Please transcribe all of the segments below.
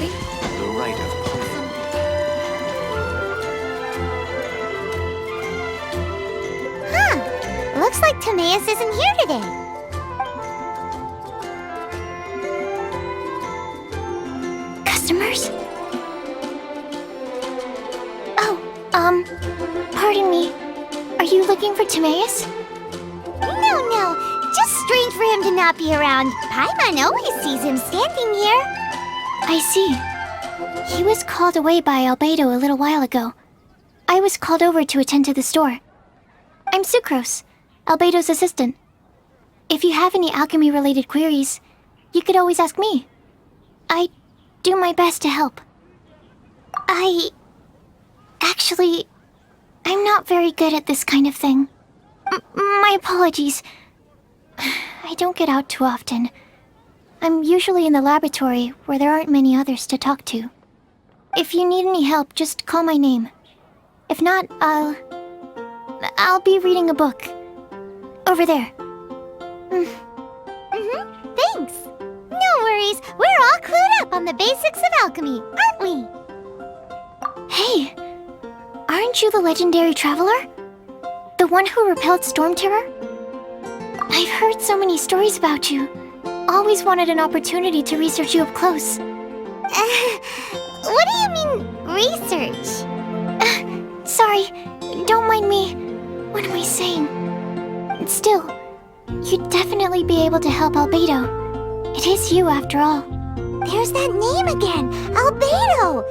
somebody? The rite of Huh. Looks like Timaeus isn't here today. Customers? Oh, pardon me. Are you looking for Timaeus? No. Just strange for him to not be around. Paimon always sees him standing here. I see. He was called away by Albedo a little while ago. I was called over to attend to the store. I'm Sucrose, Albedo's assistant. If you have any alchemy-related queries, you could always ask me. I do my best to help. Actually, I'm not very good at this kind of thing. My apologies. I don't get out too often. I'm usually in the laboratory where there aren't many others to talk to. If you need any help, just call my name. If not, I'll be reading a book. Over there. Thanks. No worries. We're all clued up on the basics of alchemy, aren't we? Hey, aren't you the legendary traveler? The one who repelled Storm Terror? I've heard so many stories about you. Always wanted an opportunity to research you up close. What do you mean, research? Sorry, don't mind me. What am I saying? Still, you'd definitely be able to help Albedo. It is you, after all. There's that name again, Albedo!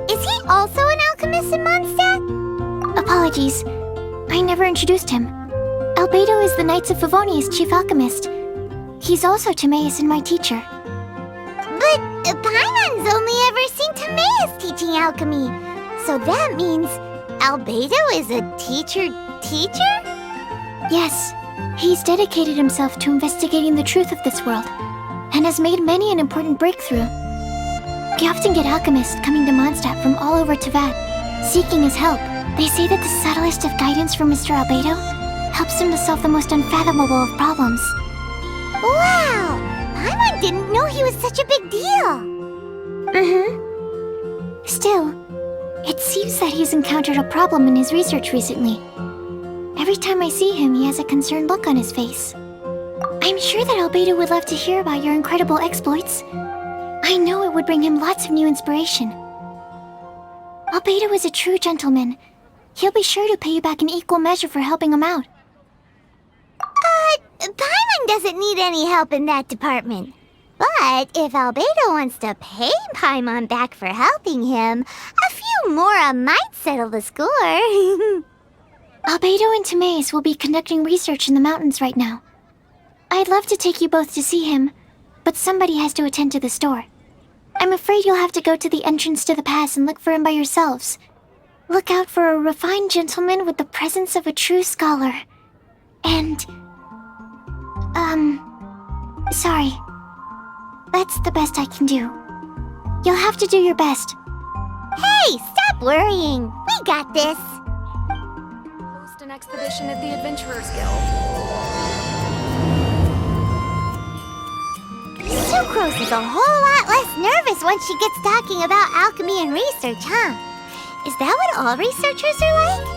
Is he also an alchemist in Mondstadt? Apologies, I never introduced him. Albedo is the Knights of Favonia's chief alchemist. He's also Timaeus and my teacher. But Paimon's only ever seen Timaeus teaching alchemy. So that means Albedo is a teacher? Yes, he's dedicated himself to investigating the truth of this world, and has made many an important breakthrough. We often get alchemists coming to Mondstadt from all over Teyvat, seeking his help. They say that the subtlest of guidance from Mr. Albedo helps him to solve the most unfathomable of problems. Wow! Paimon didn't know he was such a big deal! Still, it seems that he's encountered a problem in his research recently. Every time I see him, he has a concerned look on his face. I'm sure that Albedo would love to hear about your incredible exploits. I know it would bring him lots of new inspiration. Albedo is a true gentleman. He'll be sure to pay you back in equal measure for helping him out. Paimon doesn't need any help in that department. But if Albedo wants to pay Paimon back for helping him, a few more might settle the score. Albedo and Timaeus will be conducting research in the mountains right now. I'd love to take you both to see him, but somebody has to attend to the store. I'm afraid you'll have to go to the entrance to the pass and look for him by yourselves. Look out for a refined gentleman with the presence of a true scholar. And... sorry. That's the best I can do. You'll have to do your best. Hey, stop worrying. We got this. Host an expedition at the Adventurers Guild. Sucrose is a whole lot less nervous once she gets talking about alchemy and research, huh? Is that what all researchers are like?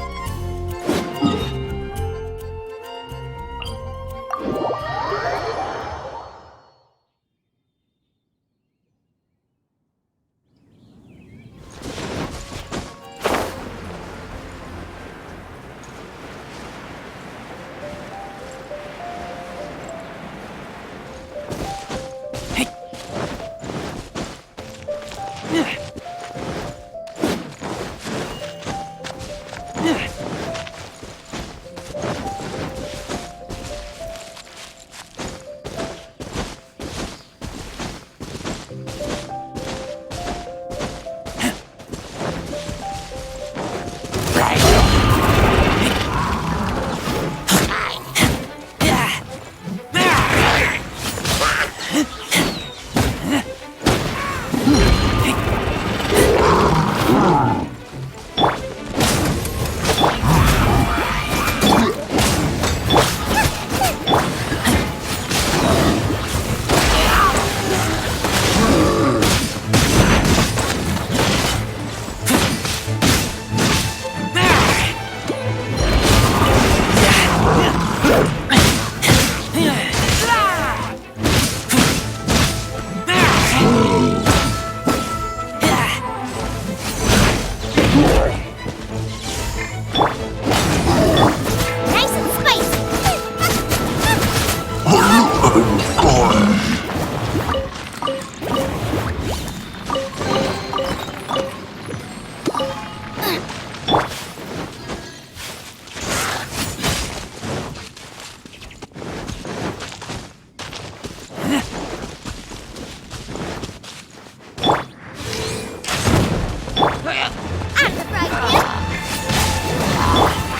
Nice and spicy.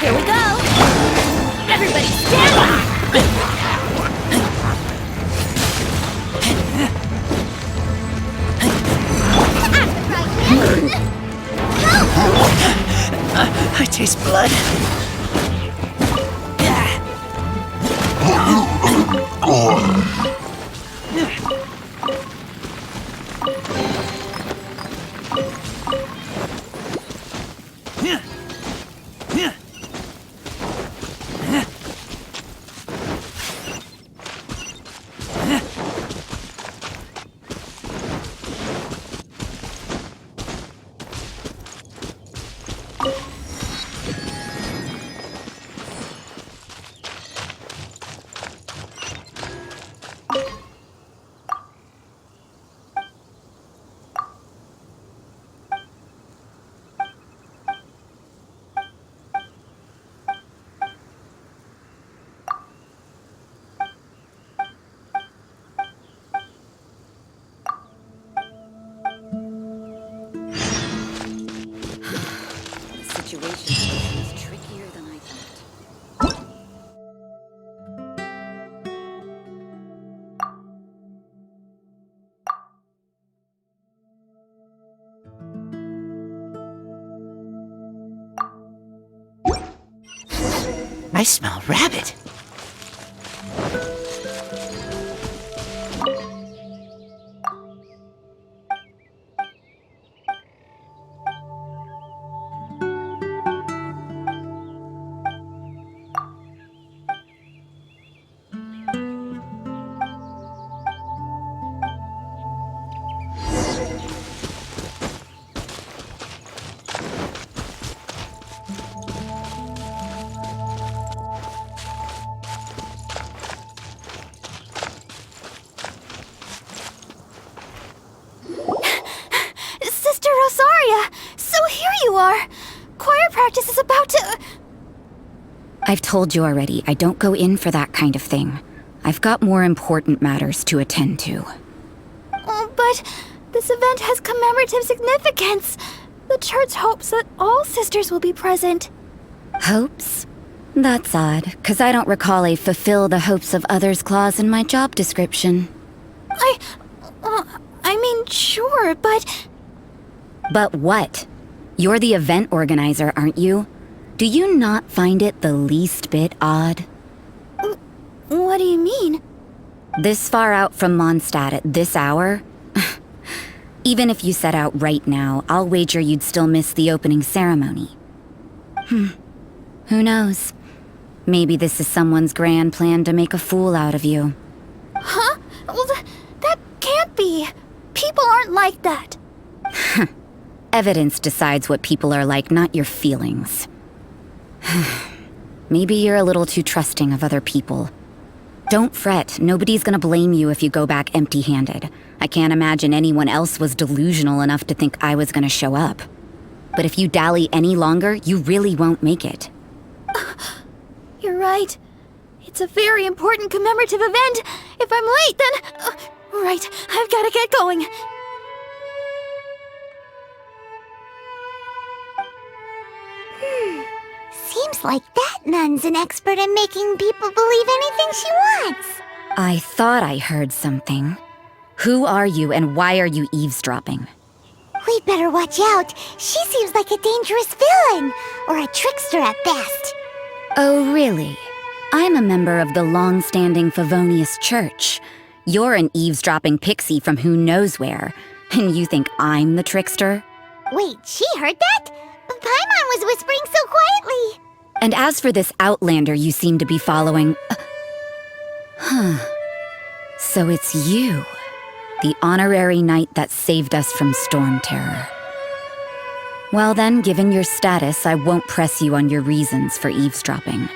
Here we go! Everybody stand up! I taste blood. The situation is trickier than I thought. I smell rabbit. Sister Rosaria! So here you are! Choir practice is about to... I've told you already, I don't go in for that kind of thing. I've got more important matters to attend to. Oh, but this event has commemorative significance. The church hopes that all sisters will be present. Hopes? That's odd, 'cause I don't recall a fulfill the hopes of others clause in my job description. I mean, sure, but... But what? You're the event organizer, aren't you? Do you not find it the least bit odd? What do you mean? This far out from Mondstadt at this hour? Even if you set out right now, I'll wager you'd still miss the opening ceremony. Who knows? Maybe this is someone's grand plan to make a fool out of you. Huh? Well, that can't be. People aren't like that. Evidence decides what people are like, not your feelings. Maybe you're a little too trusting of other people. Don't fret, nobody's gonna blame you if you go back empty-handed. I can't imagine anyone else was delusional enough to think I was gonna show up. But if you dally any longer, you really won't make it. You're right. It's a very important commemorative event. If I'm late, then... right, I've gotta get going. Seems like that nun's an expert in making people believe anything she wants. I thought I heard something. Who are you and why are you eavesdropping? We'd better watch out. She seems like a dangerous villain, or a trickster at best. Oh, really? I'm a member of the long-standing Favonius Church. You're an eavesdropping pixie from who knows where, and you think I'm the trickster? Wait, she heard that? Paimon was whispering so quietly. And as for this outlander you seem to be following... So it's you. The honorary knight that saved us from storm terror. Well then, given your status, I won't press you on your reasons for eavesdropping.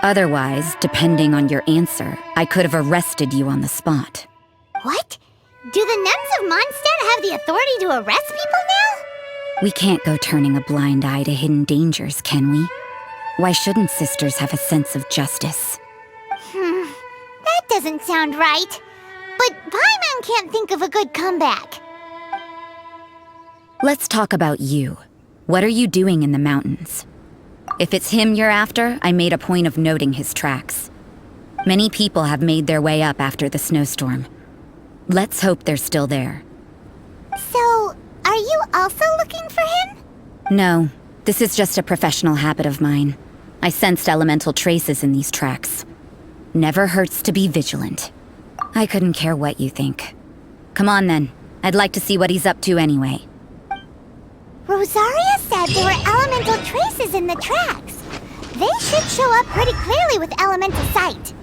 Otherwise, depending on your answer, I could have arrested you on the spot. What? Do the nuns of Mondstadt have the authority to arrest people now? We can't go turning a blind eye to hidden dangers, can we? Why shouldn't sisters have a sense of justice? That doesn't sound right. But Paimon can't think of a good comeback. Let's talk about you. What are you doing in the mountains? If it's him you're after, I made a point of noting his tracks. Many people have made their way up after the snowstorm. Let's hope they're still there. So, are you also looking for him? No, this is just a professional habit of mine. I sensed elemental traces in these tracks. Never hurts to be vigilant. I couldn't care what you think. Come on then. I'd like to see what he's up to anyway. Rosaria said there were elemental traces in the tracks. They should show up pretty clearly with elemental sight.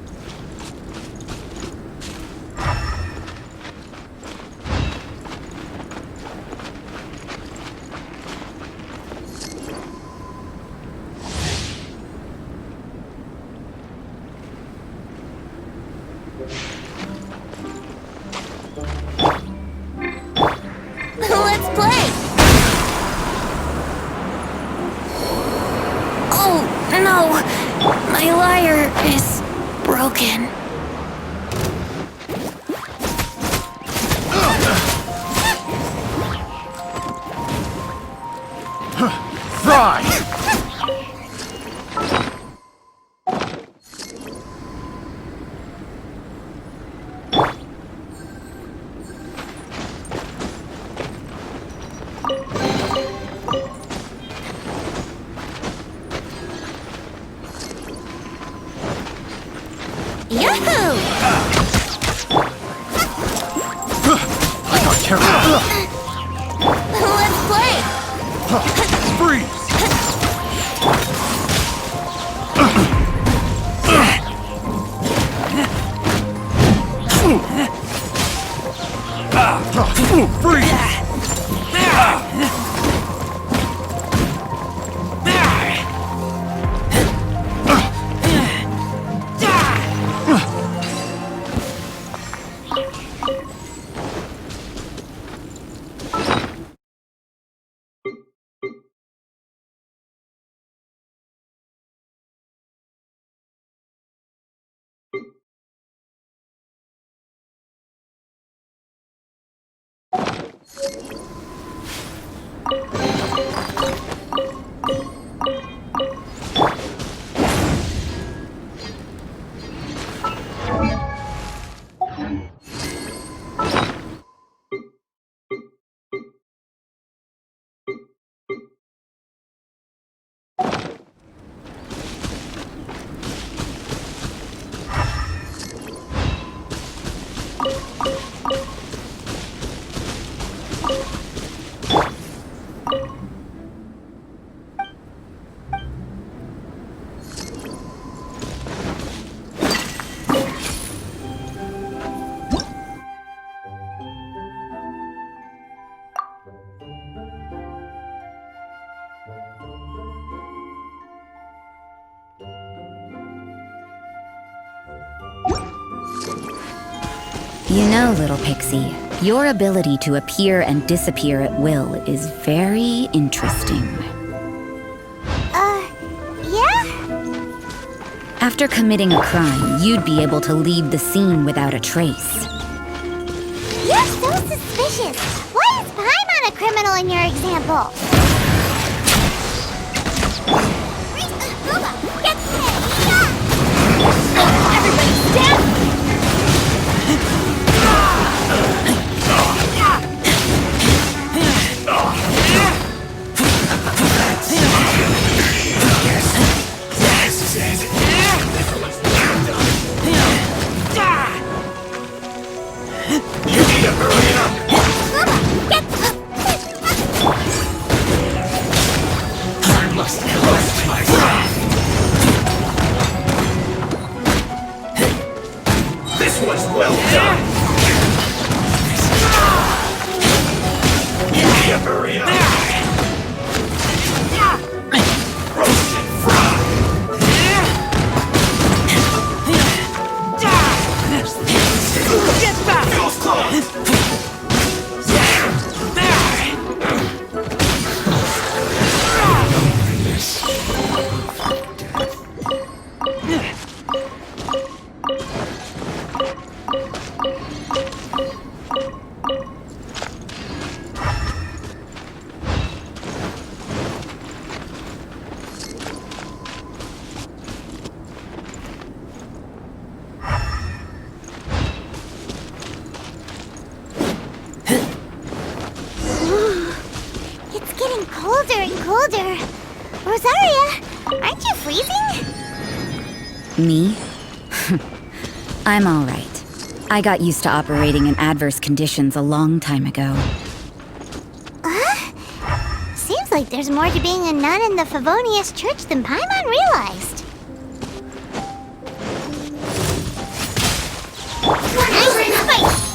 Let's play! Oh, no! My lyre is broken. Fry! Yahoo! I got carried away. Let's play! Freeze! Freeze! You know, little pixie, your ability to appear and disappear at will is very interesting. Yeah? After committing a crime, you'd be able to leave the scene without a trace. You're so suspicious. Why is Paimon a criminal in your example? Everybody stand! getting colder and colder. Rosaria, aren't you freezing? Me? I'm alright. I got used to operating in adverse conditions a long time ago. Seems like there's more to being a nun in the Favonius Church than Paimon realized. Nice fight!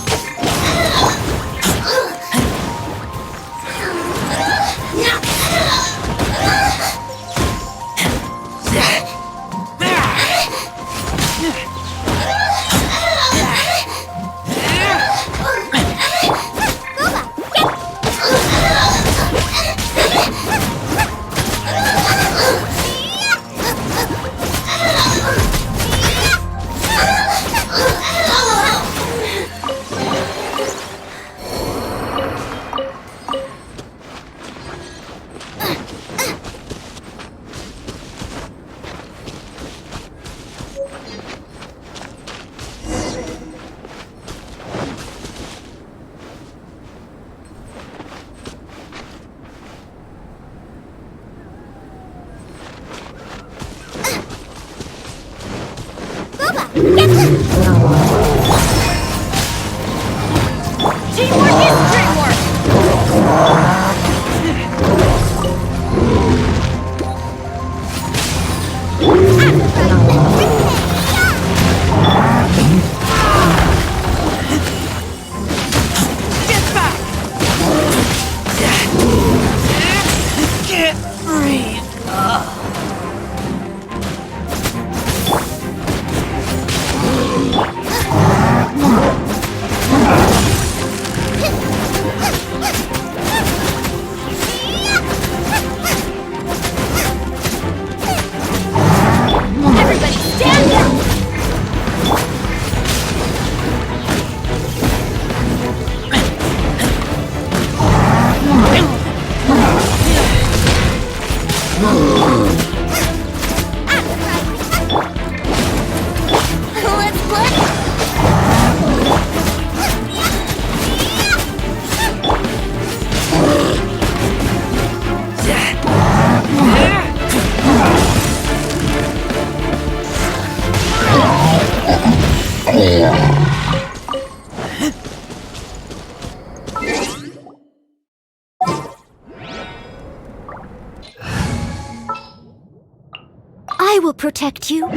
I will protect you.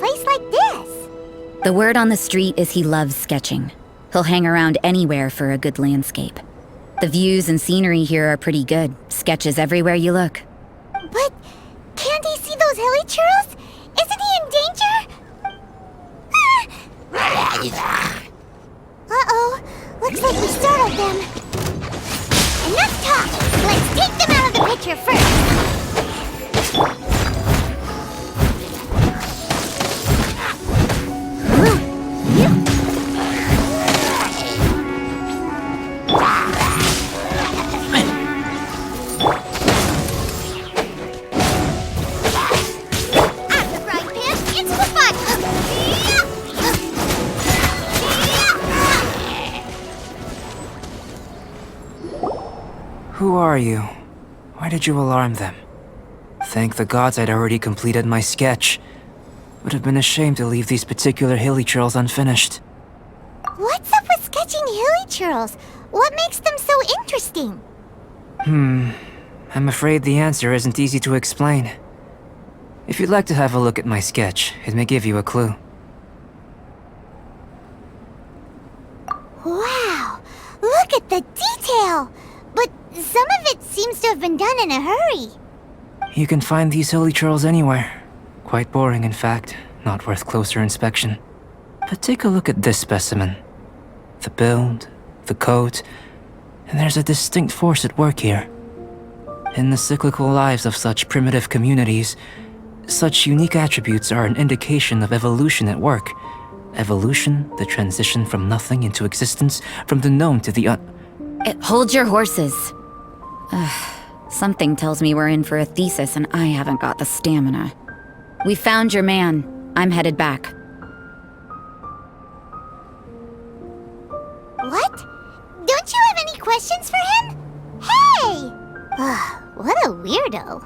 place like this? The word on the street is he loves sketching. He'll hang around anywhere for a good landscape. The views and scenery here are pretty good. Sketches everywhere you look. But can't he see those hilly churros? Isn't he in danger? Uh-oh. Looks like we startled them. Enough talk! Let's take them out of the picture first! Who are you? Why did you alarm them? Thank the gods I'd already completed my sketch. Would have been a shame to leave these particular hilly churls unfinished. What's up with sketching hilly churls? What makes them so interesting? I'm afraid the answer isn't easy to explain. If you'd like to have a look at my sketch, it may give you a clue. Wow! Look at the detail! But some of it seems to have been done in a hurry. You can find these hilly churls anywhere. Quite boring, in fact. Not worth closer inspection. But take a look at this specimen. The build, the coat, and there's a distinct force at work here. In the cyclical lives of such primitive communities, such unique attributes are an indication of evolution at work. Evolution, the transition from nothing into existence, from the known to the Hold your horses. Something tells me we're in for a thesis and I haven't got the stamina. We found your man. I'm headed back. What? Don't you have any questions for him? Hey! What a weirdo.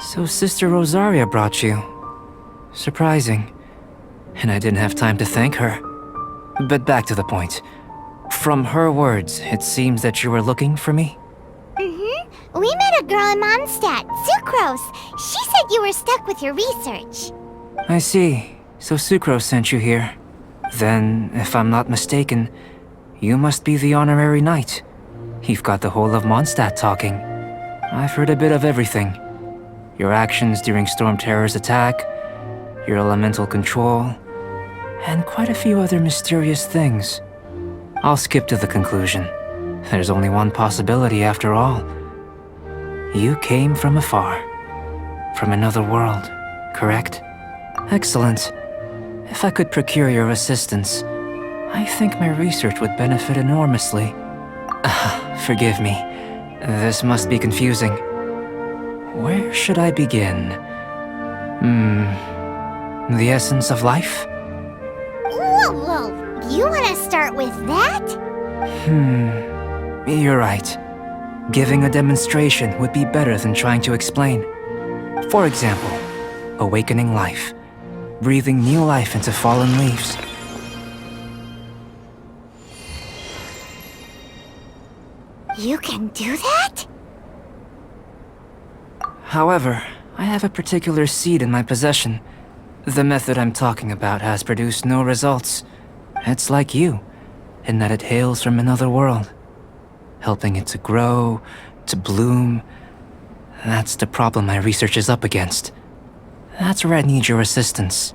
So Sister Rosaria brought you. Surprising. And I didn't have time to thank her. But back to the point. From her words, it seems that you were looking for me? We met a girl in Mondstadt, Sucrose. She said you were stuck with your research. I see. So Sucrose sent you here. Then, if I'm not mistaken, you must be the honorary knight. You've got the whole of Mondstadt talking. I've heard a bit of everything. Your actions during Storm Terror's attack, your elemental control, and quite a few other mysterious things. I'll skip to the conclusion. There's only one possibility after all. You came from afar. From another world, correct? Excellent. If I could procure your assistance, I think my research would benefit enormously. Forgive me. This must be confusing. Where should I begin? The essence of life? Whoa. You want to start with that? You're right. Giving a demonstration would be better than trying to explain. For example, awakening life. Breathing new life into fallen leaves. You can do that? However, I have a particular seed in my possession. The method I'm talking about has produced no results. It's like you, in that it hails from another world. Helping it to grow, to bloom. That's the problem my research is up against. That's where I need your assistance.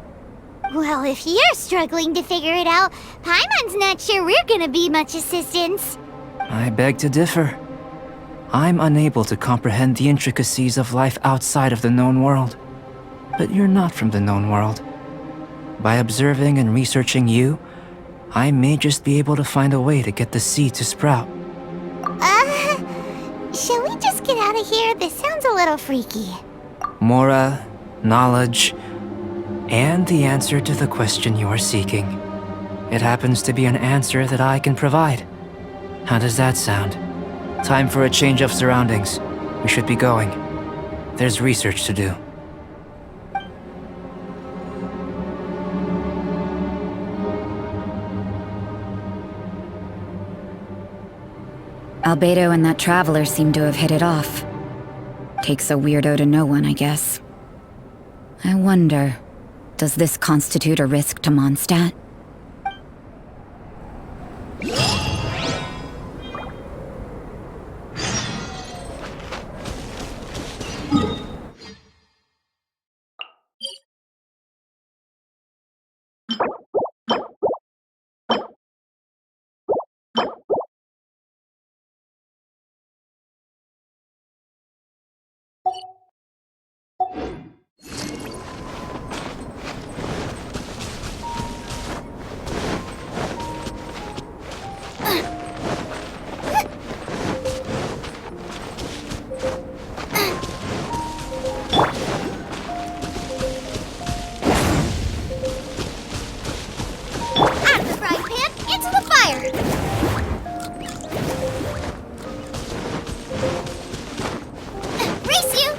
Well, if you're struggling to figure it out, Paimon's not sure we're gonna be much assistance. I beg to differ. I'm unable to comprehend the intricacies of life outside of the known world. But you're not from the known world. By observing and researching you, I may just be able to find a way to get the seed to sprout. Shall we just get out of here? This sounds a little freaky. Mora, knowledge, and the answer to the question you are seeking. It happens to be an answer that I can provide. How does that sound? Time for a change of surroundings. We should be going. There's research to do. Albedo and that traveler seem to have hit it off. Takes a weirdo to know one, I guess. I wonder... Does this constitute a risk to Mondstadt? Out of the frying pan, into the fire! Race you!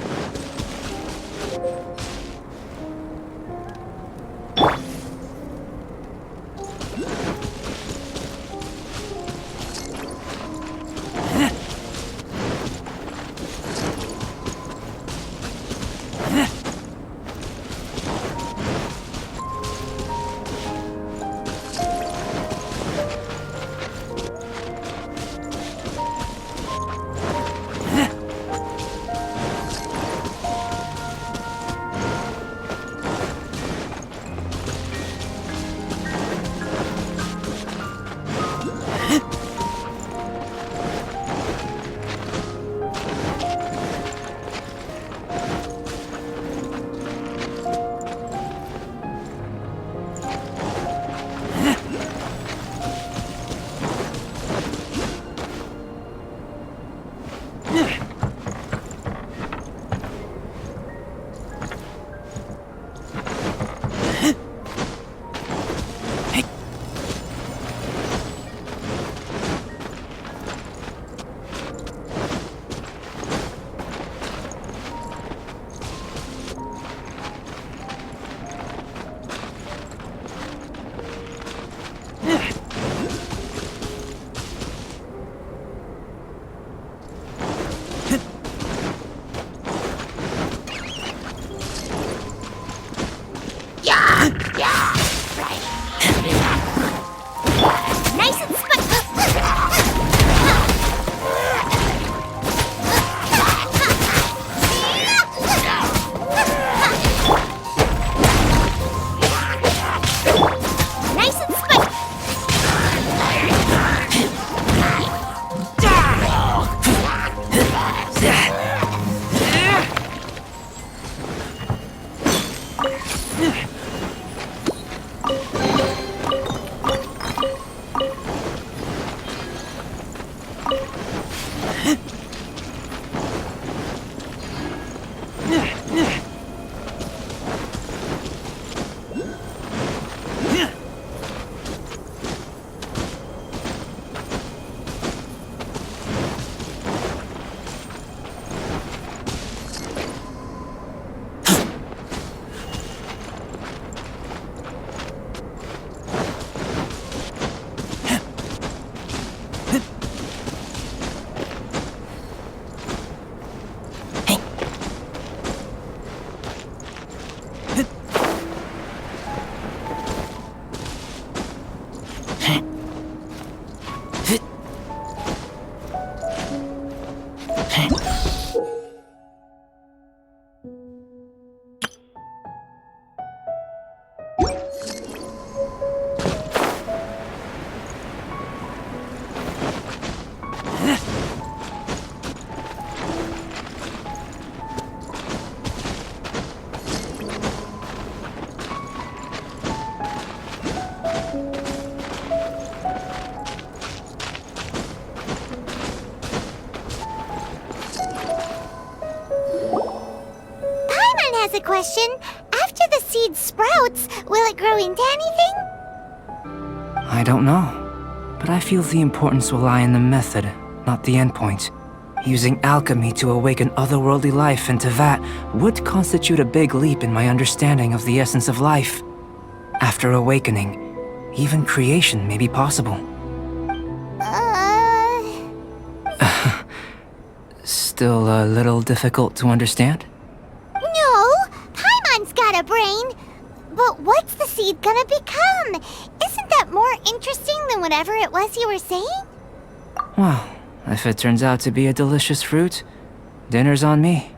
Nice and Nice and has a question. After the seed sprouts, will it grow into anything? I don't know, but I feel the importance will lie in the method, not the endpoint. Using alchemy to awaken otherworldly life into that would constitute a big leap in my understanding of the essence of life. After awakening, even creation may be possible. Still a little difficult to understand? No, Paimon's got a brain. But gonna become? Isn't that more interesting than whatever it was you were saying? Well, if it turns out to be a delicious fruit, dinner's on me.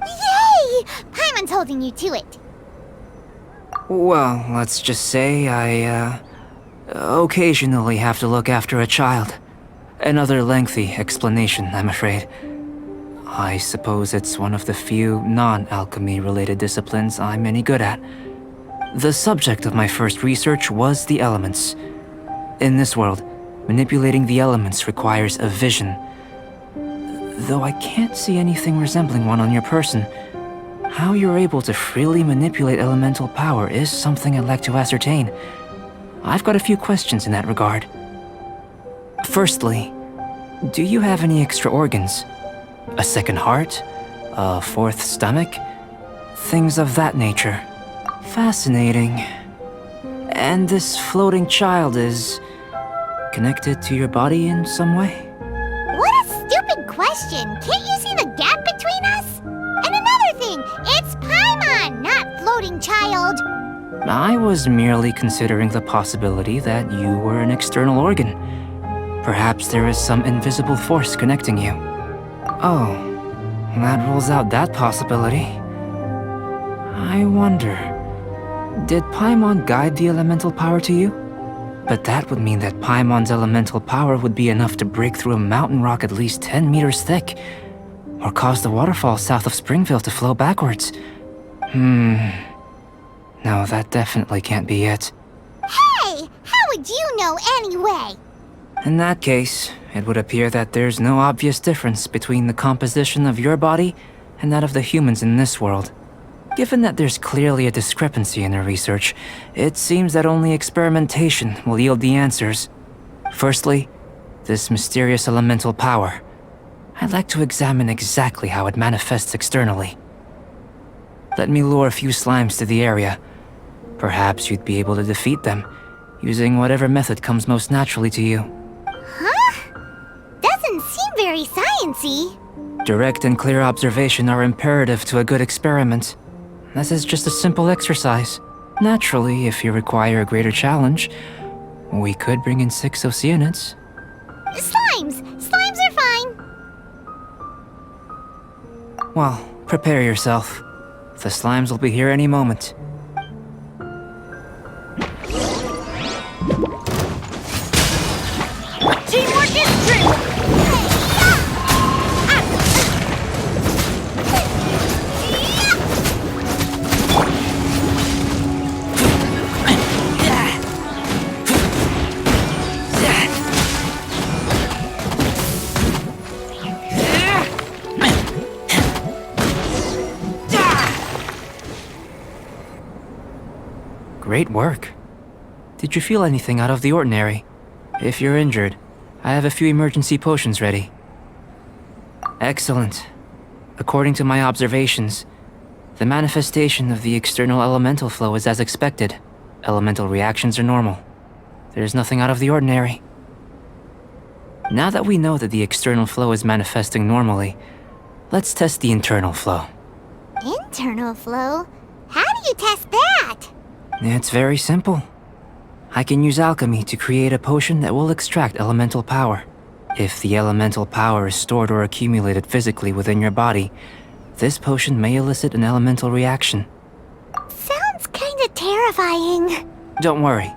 Yay! Paimon's holding you to it. Well, let's just say I, occasionally have to look after a child. Another lengthy explanation, I'm afraid. I suppose it's one of the few non-alchemy related disciplines I'm any good at. The subject of my first research was the elements. In this world, manipulating the elements requires a vision. Though I can't see anything resembling one on your person, how you're able to freely manipulate elemental power is something I'd like to ascertain. I've got a few questions in that regard. Firstly, do you have any extra organs? A second heart? A fourth stomach? Things of that nature. Fascinating. And this floating child is connected to your body in some way? What a stupid question! Can't you see the gap between us? And another thing, it's Paimon, not floating child! I was merely considering the possibility that you were an external organ. Perhaps there is some invisible force connecting you. Oh, that rules out that possibility. I wonder, did Paimon guide the elemental power to you? But that would mean that Paimon's elemental power would be enough to break through a mountain rock at least 10 meters thick, or cause the waterfall south of Springville to flow backwards. No, that definitely can't be it. Hey! How would you know anyway? In that case, it would appear that there's no obvious difference between the composition of your body and that of the humans in this world. Given that there's clearly a discrepancy in our research, it seems that only experimentation will yield the answers. Firstly, this mysterious elemental power. I'd like to examine exactly how it manifests externally. Let me lure a few slimes to the area. Perhaps you'd be able to defeat them, using whatever method comes most naturally to you. Huh? Doesn't seem very sciencey. Direct and clear observation are imperative to a good experiment. This is just a simple exercise. Naturally, if you require a greater challenge, we could bring in 6 Oceanids. Slimes! Slimes are fine! Well, prepare yourself. The slimes will be here any moment. Teamwork is true! Great work. Did you feel anything out of the ordinary? If you're injured, I have a few emergency potions ready. Excellent. According to my observations, the manifestation of the external elemental flow is as expected. Elemental reactions are normal. There's nothing out of the ordinary. Now that we know that the external flow is manifesting normally, let's test the internal flow. Internal flow? How do you test that? It's very simple. I can use alchemy to create a potion that will extract elemental power. If the elemental power is stored or accumulated physically within your body, this potion may elicit an elemental reaction. Sounds kinda terrifying. Don't worry.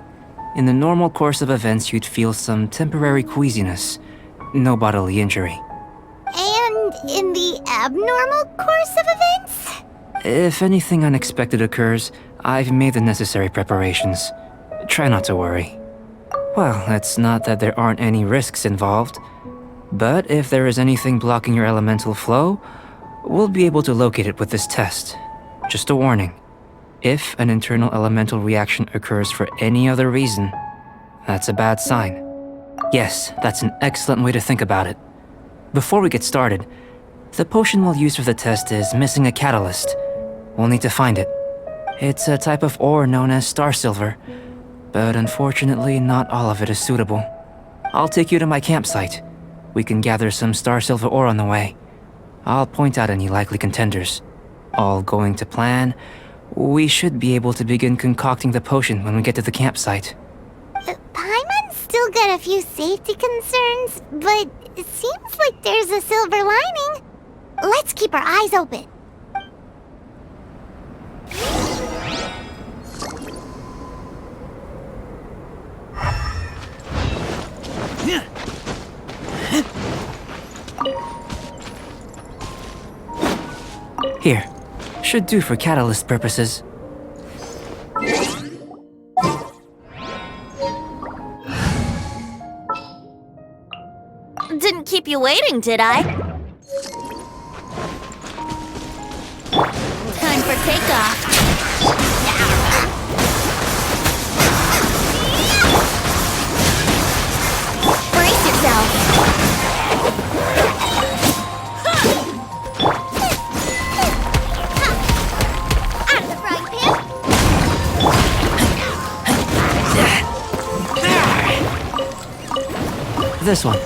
In the normal course of events, you'd feel some temporary queasiness. No bodily injury. And in the abnormal course of events? If anything unexpected occurs, I've made the necessary preparations. Try not to worry. Well, it's not that there aren't any risks involved. But if there is anything blocking your elemental flow, we'll be able to locate it with this test. Just a warning. If an internal elemental reaction occurs for any other reason, that's a bad sign. Yes, that's an excellent way to think about it. Before we get started, the potion we'll use for the test is missing a catalyst. We'll need to find it. It's a type of ore known as star silver, but unfortunately not all of it is suitable. I'll take you to my campsite. We can gather some star silver ore on the way. I'll point out any likely contenders. All going to plan, We should be able to begin concocting the potion when we get to the campsite. Paimon's still got a few safety concerns, but it seems like there's a silver lining. Let's keep our eyes open. Here. Should do for catalyst purposes. Didn't keep you waiting, did I? Time for takeoff. Brace yourself. Out of the frying pan. This one.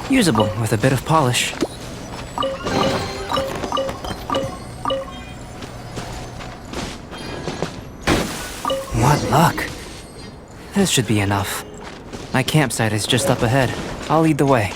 Usable with a bit of polish. What luck. This should be enough. My campsite is just up ahead. I'll lead the way.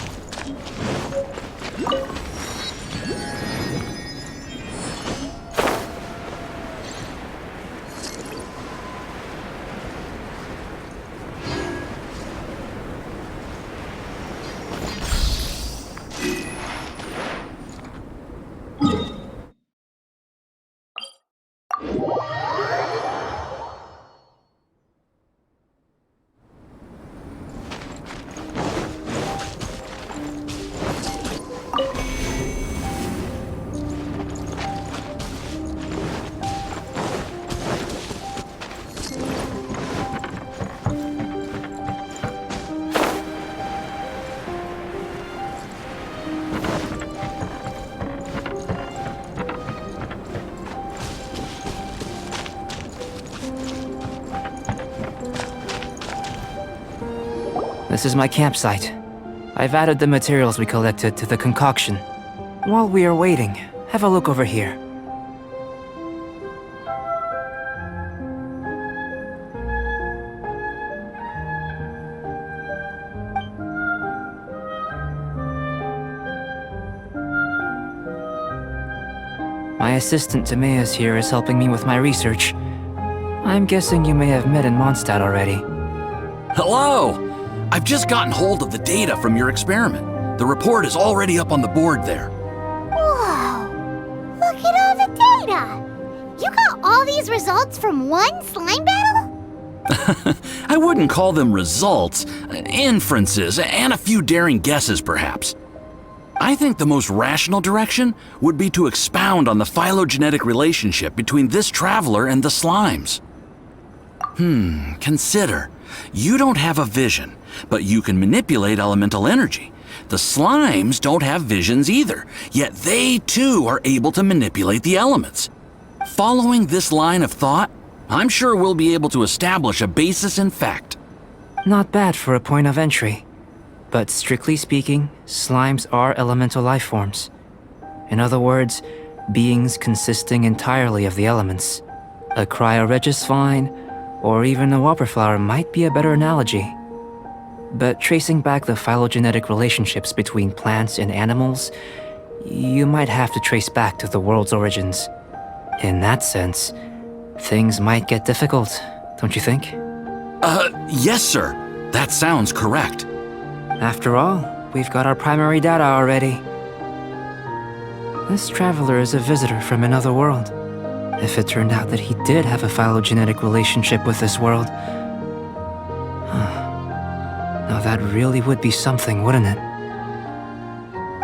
This is my campsite. I've added the materials we collected to the concoction. While we are waiting, have a look over here. My assistant Timaeus here is helping me with my research. I'm guessing you may have met in Mondstadt already. Hello! I've just gotten hold of the data from your experiment. The report is already up on the board there. Whoa! Look at all the data! You got all these results from one slime battle? I wouldn't call them results, inferences, and a few daring guesses perhaps. I think the most rational direction would be to expound on the phylogenetic relationship between this traveler and the slimes. Consider. You don't have a vision, but you can manipulate elemental energy. The slimes don't have visions either, yet they too are able to manipulate the elements. Following this line of thought, I'm sure we'll be able to establish a basis in fact. Not bad for a point of entry. But strictly speaking, slimes are elemental life forms. In other words, beings consisting entirely of the elements. A cryoregisvine or even a whopperflower might be a better analogy. But tracing back the phylogenetic relationships between plants and animals, you might have to trace back to the world's origins. In that sense, things might get difficult, don't you think? Yes, sir. That sounds correct. After all, we've got our primary data already. This traveler is a visitor from another world. If it turned out that he did have a phylogenetic relationship with this world... Now that really would be something, wouldn't it?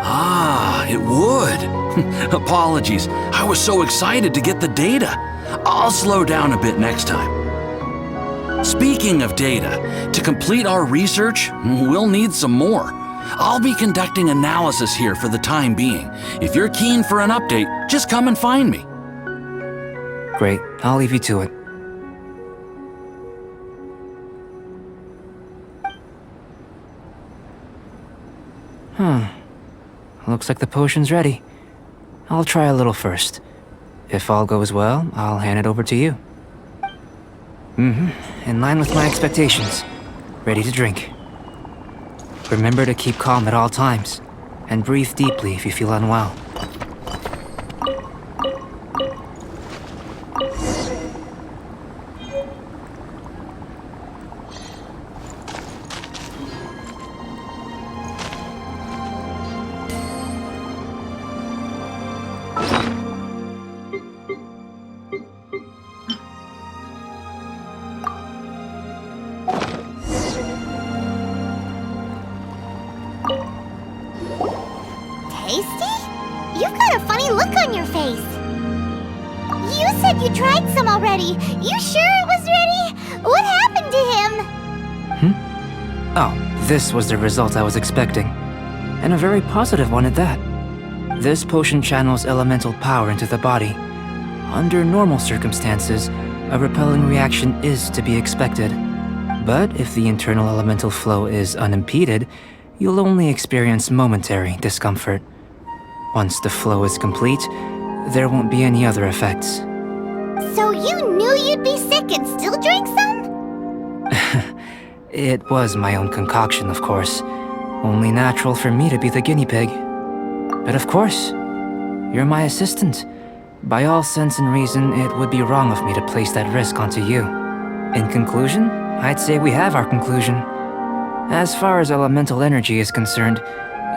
Ah, it would. Apologies. I was so excited to get the data. I'll slow down a bit next time. Speaking of data, to complete our research, we'll need some more. I'll be conducting analysis here for the time being. If you're keen for an update, just come and find me. Great, I'll leave you to it. Looks like the potion's ready. I'll try a little first. If all goes well, I'll hand it over to you. In line with my expectations. Ready to drink. Remember to keep calm at all times, and breathe deeply if you feel unwell. Tasty? You've got a funny look on your face. You said you tried some already. You sure it was ready? What happened to him? Oh, this was the result I was expecting. And a very positive one at that. This potion channels elemental power into the body. Under normal circumstances, a repelling reaction is to be expected. But if the internal elemental flow is unimpeded, you'll only experience momentary discomfort. Once the flow is complete, there won't be any other effects. So you knew you'd be sick and still drank some? It was my own concoction, of course. Only natural for me to be the guinea pig. But of course, you're my assistant. By all sense and reason, it would be wrong of me to place that risk onto you. In conclusion, I'd say we have our conclusion. As far as elemental energy is concerned,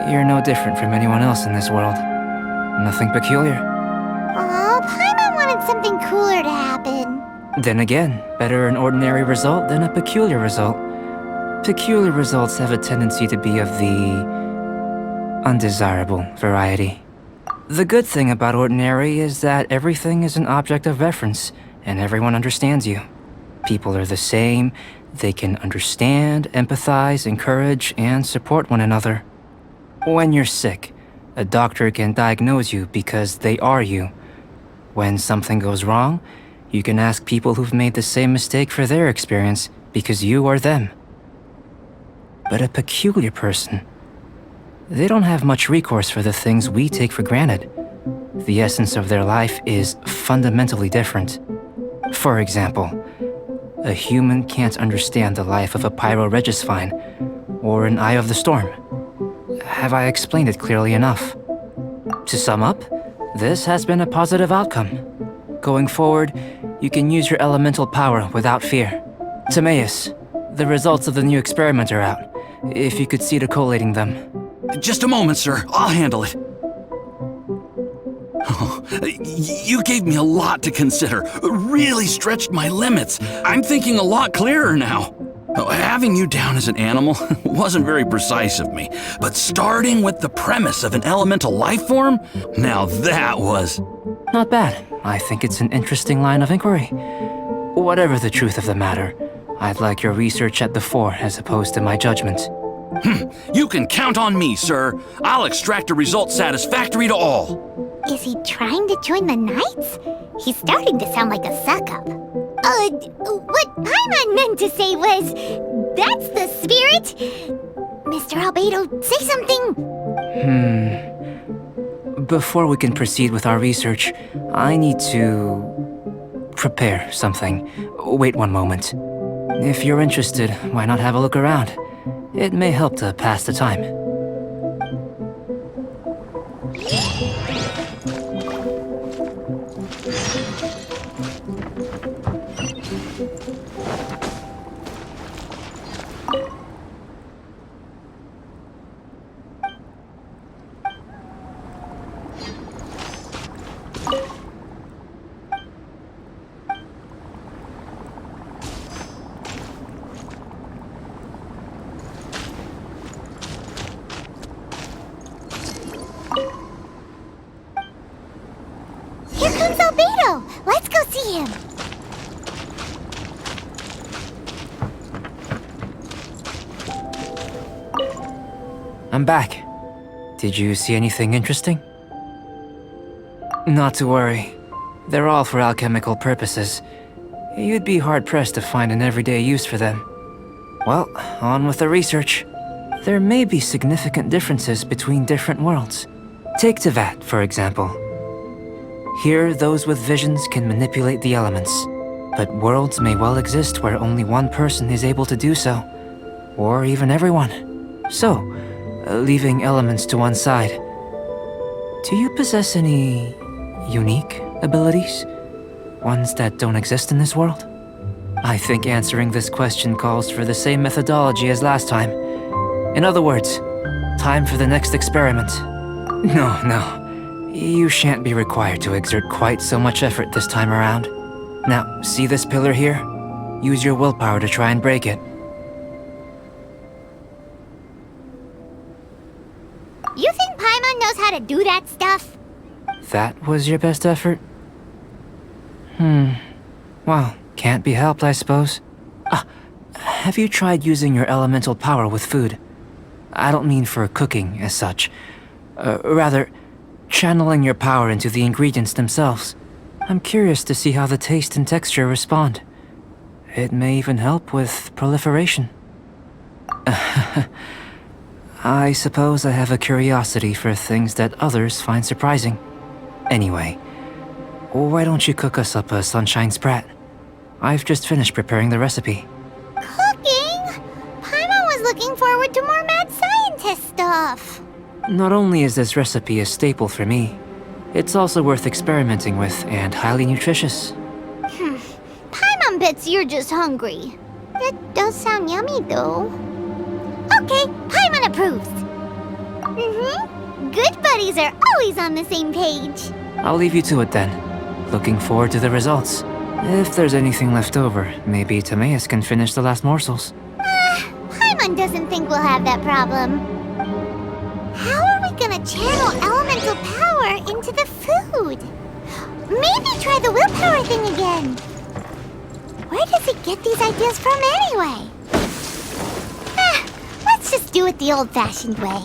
you're no different from anyone else in this world. Nothing peculiar. Oh, Paimon wanted something cooler to happen. Then again, better an ordinary result than a peculiar result. Peculiar results have a tendency to be of the undesirable variety. The good thing about ordinary is that everything is an object of reference, and everyone understands you. People are the same. They can understand, empathize, encourage, and support one another. When you're sick, a doctor can diagnose you because they are you. When something goes wrong, you can ask people who've made the same mistake for their experience because you are them. But a peculiar person, they don't have much recourse for the things we take for granted. The essence of their life is fundamentally different. For example, a human can't understand the life of a pyroregisvine or an eye of the storm. Have I explained it clearly enough? To sum up, this has been a positive outcome. Going forward, you can use your elemental power without fear. Timaeus, the results of the new experiment are out. If you could see to collating them. Just a moment, sir. I'll handle it. Oh, you gave me a lot to consider. Really stretched my limits. I'm thinking a lot clearer now. Having you down as an animal wasn't very precise of me, but starting with the premise of an elemental life form, now that was... Not bad. I think it's an interesting line of inquiry. Whatever the truth of the matter, I'd like your research at the fore as opposed to my judgment. You can count on me, sir. I'll extract a result satisfactory to all. Is he trying to join the Knights? He's starting to sound like a suck-up. What Paimon meant to say was, that's the spirit. Mr. Albedo, say something. Before we can proceed with our research, I need to prepare something. Wait one moment. If you're interested, why not have a look around? It may help to pass the time. Here comes Albedo! Let's go see him! I'm back. Did you see anything interesting? Not to worry. They're all for alchemical purposes. You'd be hard-pressed to find an everyday use for them. Well, on with the research. There may be significant differences between different worlds. Take Tevat, for example. Here, those with visions can manipulate the elements. But worlds may well exist where only one person is able to do so. Or even everyone. So, leaving elements to one side. Do you possess any unique abilities? Ones that don't exist in this world? I think answering this question calls for the same methodology as last time. In other words, time for the next experiment. No. You shan't be required to exert quite so much effort this time around. Now, see this pillar here? Use your willpower to try and break it. You think Paimon knows how to do that stuff? That was your best effort? Well, can't be helped, I suppose. Have you tried using your elemental power with food? I don't mean for cooking, as such. Rather, channeling your power into the ingredients themselves. I'm curious to see how the taste and texture respond. It may even help with proliferation. I suppose I have a curiosity for things that others find surprising. Anyway, why don't you cook us up a sunshine sprat? I've just finished preparing the recipe. Cooking? Paimon was looking forward to more mad scientist stuff. Not only is this recipe a staple for me, it's also worth experimenting with and highly nutritious. Paimon bets you're just hungry. It does sound yummy, though. Okay, Paimon approves. Good buddies are always on the same page. I'll leave you to it then. Looking forward to the results. If there's anything left over, maybe Timaeus can finish the last morsels. Paimon doesn't think we'll have that problem. How are we gonna channel elemental power into the food? Maybe try the willpower thing again. Where does he get these ideas from anyway? Let's just do it the old-fashioned way.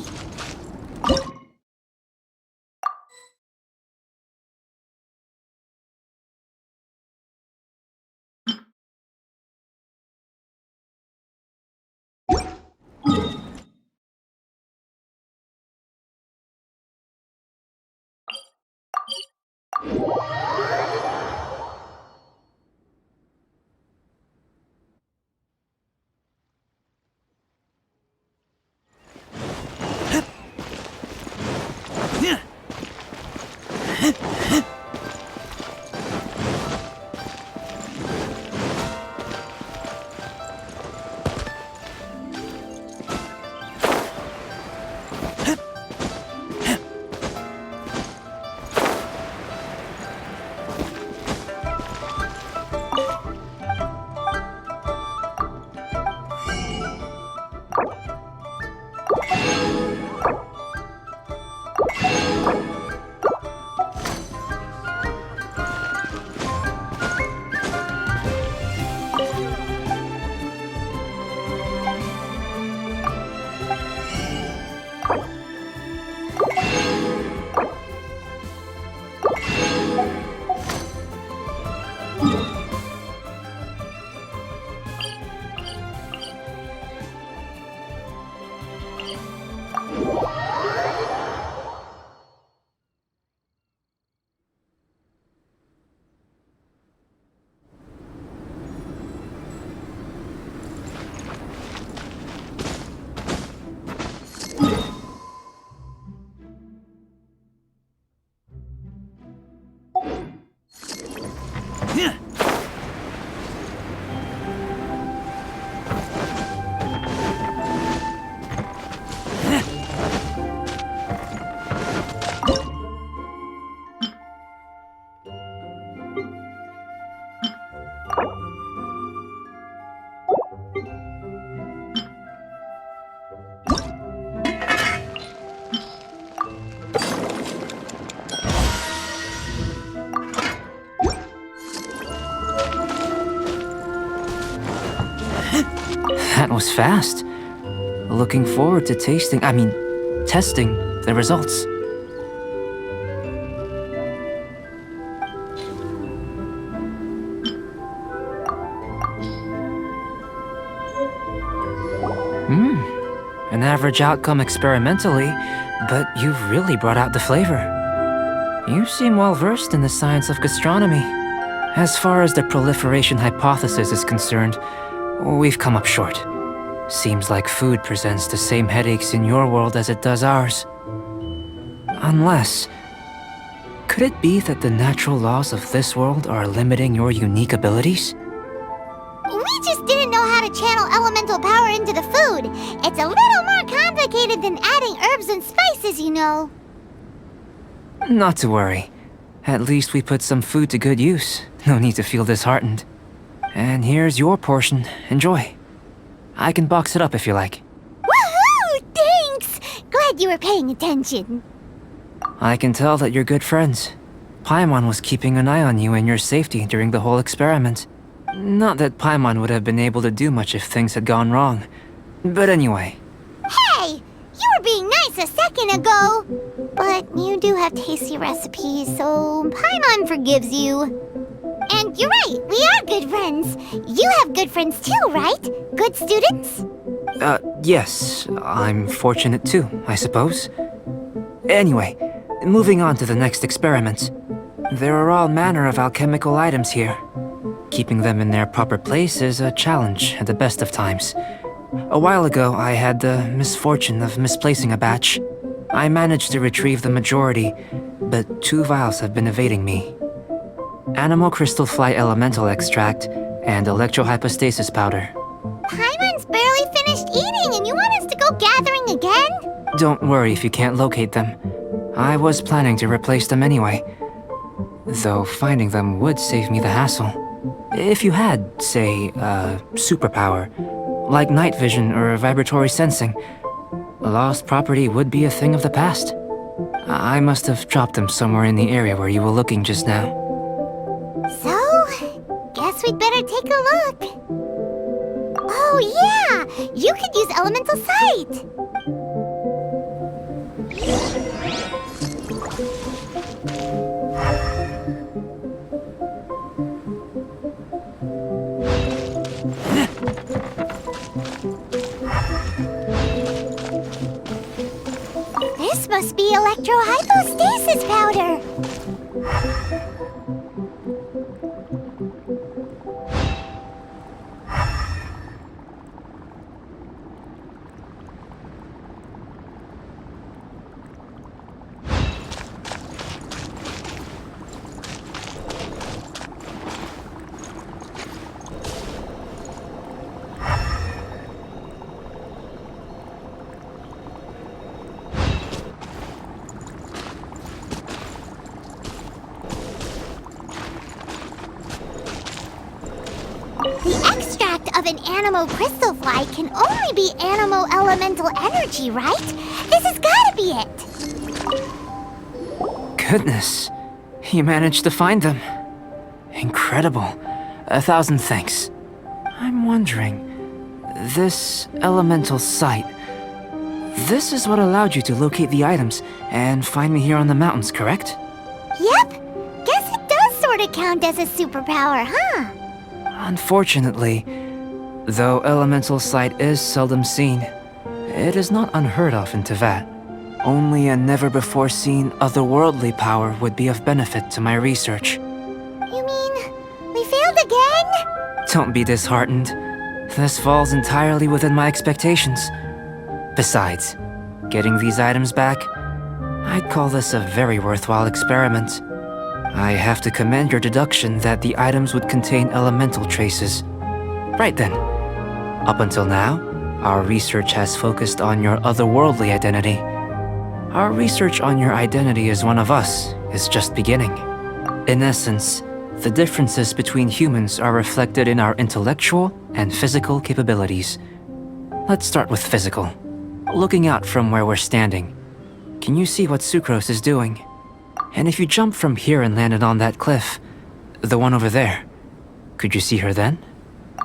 That was fast. Looking forward to testing the results. An average outcome experimentally, but you've really brought out the flavor. You seem well versed in the science of gastronomy. As far as the proliferation hypothesis is concerned, we've come up short. Seems like food presents the same headaches in your world as it does ours. Unless... could it be that the natural laws of this world are limiting your unique abilities? We just didn't know how to channel elemental power into the food. It's a little more complicated than adding herbs and spices, you know. Not to worry. At least we put some food to good use. No need to feel disheartened. And here's your portion. Enjoy. I can box it up if you like. Woohoo! Thanks! Glad you were paying attention. I can tell that you're good friends. Paimon was keeping an eye on you and your safety during the whole experiment. Not that Paimon would have been able to do much if things had gone wrong. But anyway. Hey! You were being nice a second ago! But you do have tasty recipes, so Paimon forgives you. And you're right, we are good friends. You have good friends too, right? Good students? Yes. I'm fortunate too, I suppose. Anyway, moving on to the next experiment. There are all manner of alchemical items here. Keeping them in their proper place is a challenge at the best of times. A while ago, I had the misfortune of misplacing a batch. I managed to retrieve the majority, but 2 vials have been evading me. Animal crystal fly elemental extract and electrohypostasis powder. Paimon's barely finished eating and you want us to go gathering again? Don't worry if you can't locate them. I was planning to replace them anyway. Though finding them would save me the hassle. If you had, say, a superpower, like night vision or vibratory sensing, lost property would be a thing of the past. I must have dropped them somewhere in the area where you were looking just now. So, guess we'd better take a look. Oh yeah! You could use elemental sight! This must be electrohypostasis powder! The extract of an animal crystal fly can only be animal elemental energy, right? This has gotta be it! Goodness, you managed to find them. Incredible. 1,000 thanks. I'm wondering, this elemental sight, this is what allowed you to locate the items and find me here on the mountains, correct? Yep! Guess it does sorta count as a superpower, huh? Unfortunately, though elemental sight is seldom seen, it is not unheard of in Teyvat. Only a never-before-seen otherworldly power would be of benefit to my research. You mean, we failed again? Don't be disheartened. This falls entirely within my expectations. Besides, getting these items back, I'd call this a very worthwhile experiment. I have to commend your deduction that the items would contain elemental traces. Right then. Up until now, our research has focused on your otherworldly identity. Our research on your identity as one of us is just beginning. In essence, the differences between humans are reflected in our intellectual and physical capabilities. Let's start with physical. Looking out from where we're standing, can you see what Sucrose is doing? And if you jump from here and landed on that cliff, the one over there, could you see her then?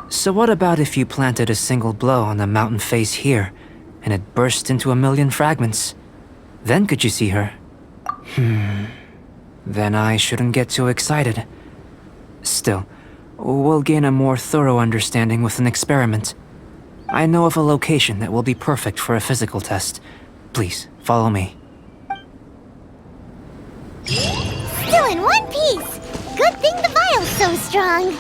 So what about if you planted a single blow on the mountain face here, and it burst into 1,000,000 fragments? Then could you see her? Then I shouldn't get too excited. Still, we'll gain a more thorough understanding with an experiment. I know of a location that will be perfect for a physical test. Please, follow me. strong.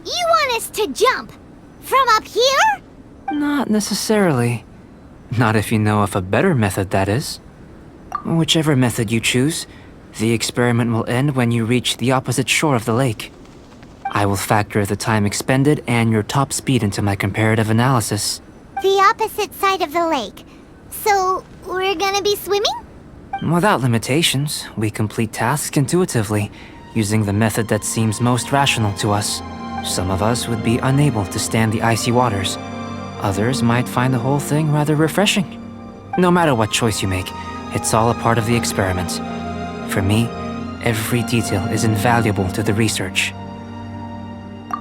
You want us to jump? From up here? Not necessarily. Not if you know of a better method, that is. Whichever method you choose, the experiment will end when you reach the opposite shore of the lake. I will factor the time expended and your top speed into my comparative analysis. The opposite side of the lake. So, we're gonna be swimming? Without limitations, we complete tasks intuitively, using the method that seems most rational to us. Some of us would be unable to stand the icy waters. Others might find the whole thing rather refreshing. No matter what choice you make, it's all a part of the experiment. For me, every detail is invaluable to the research.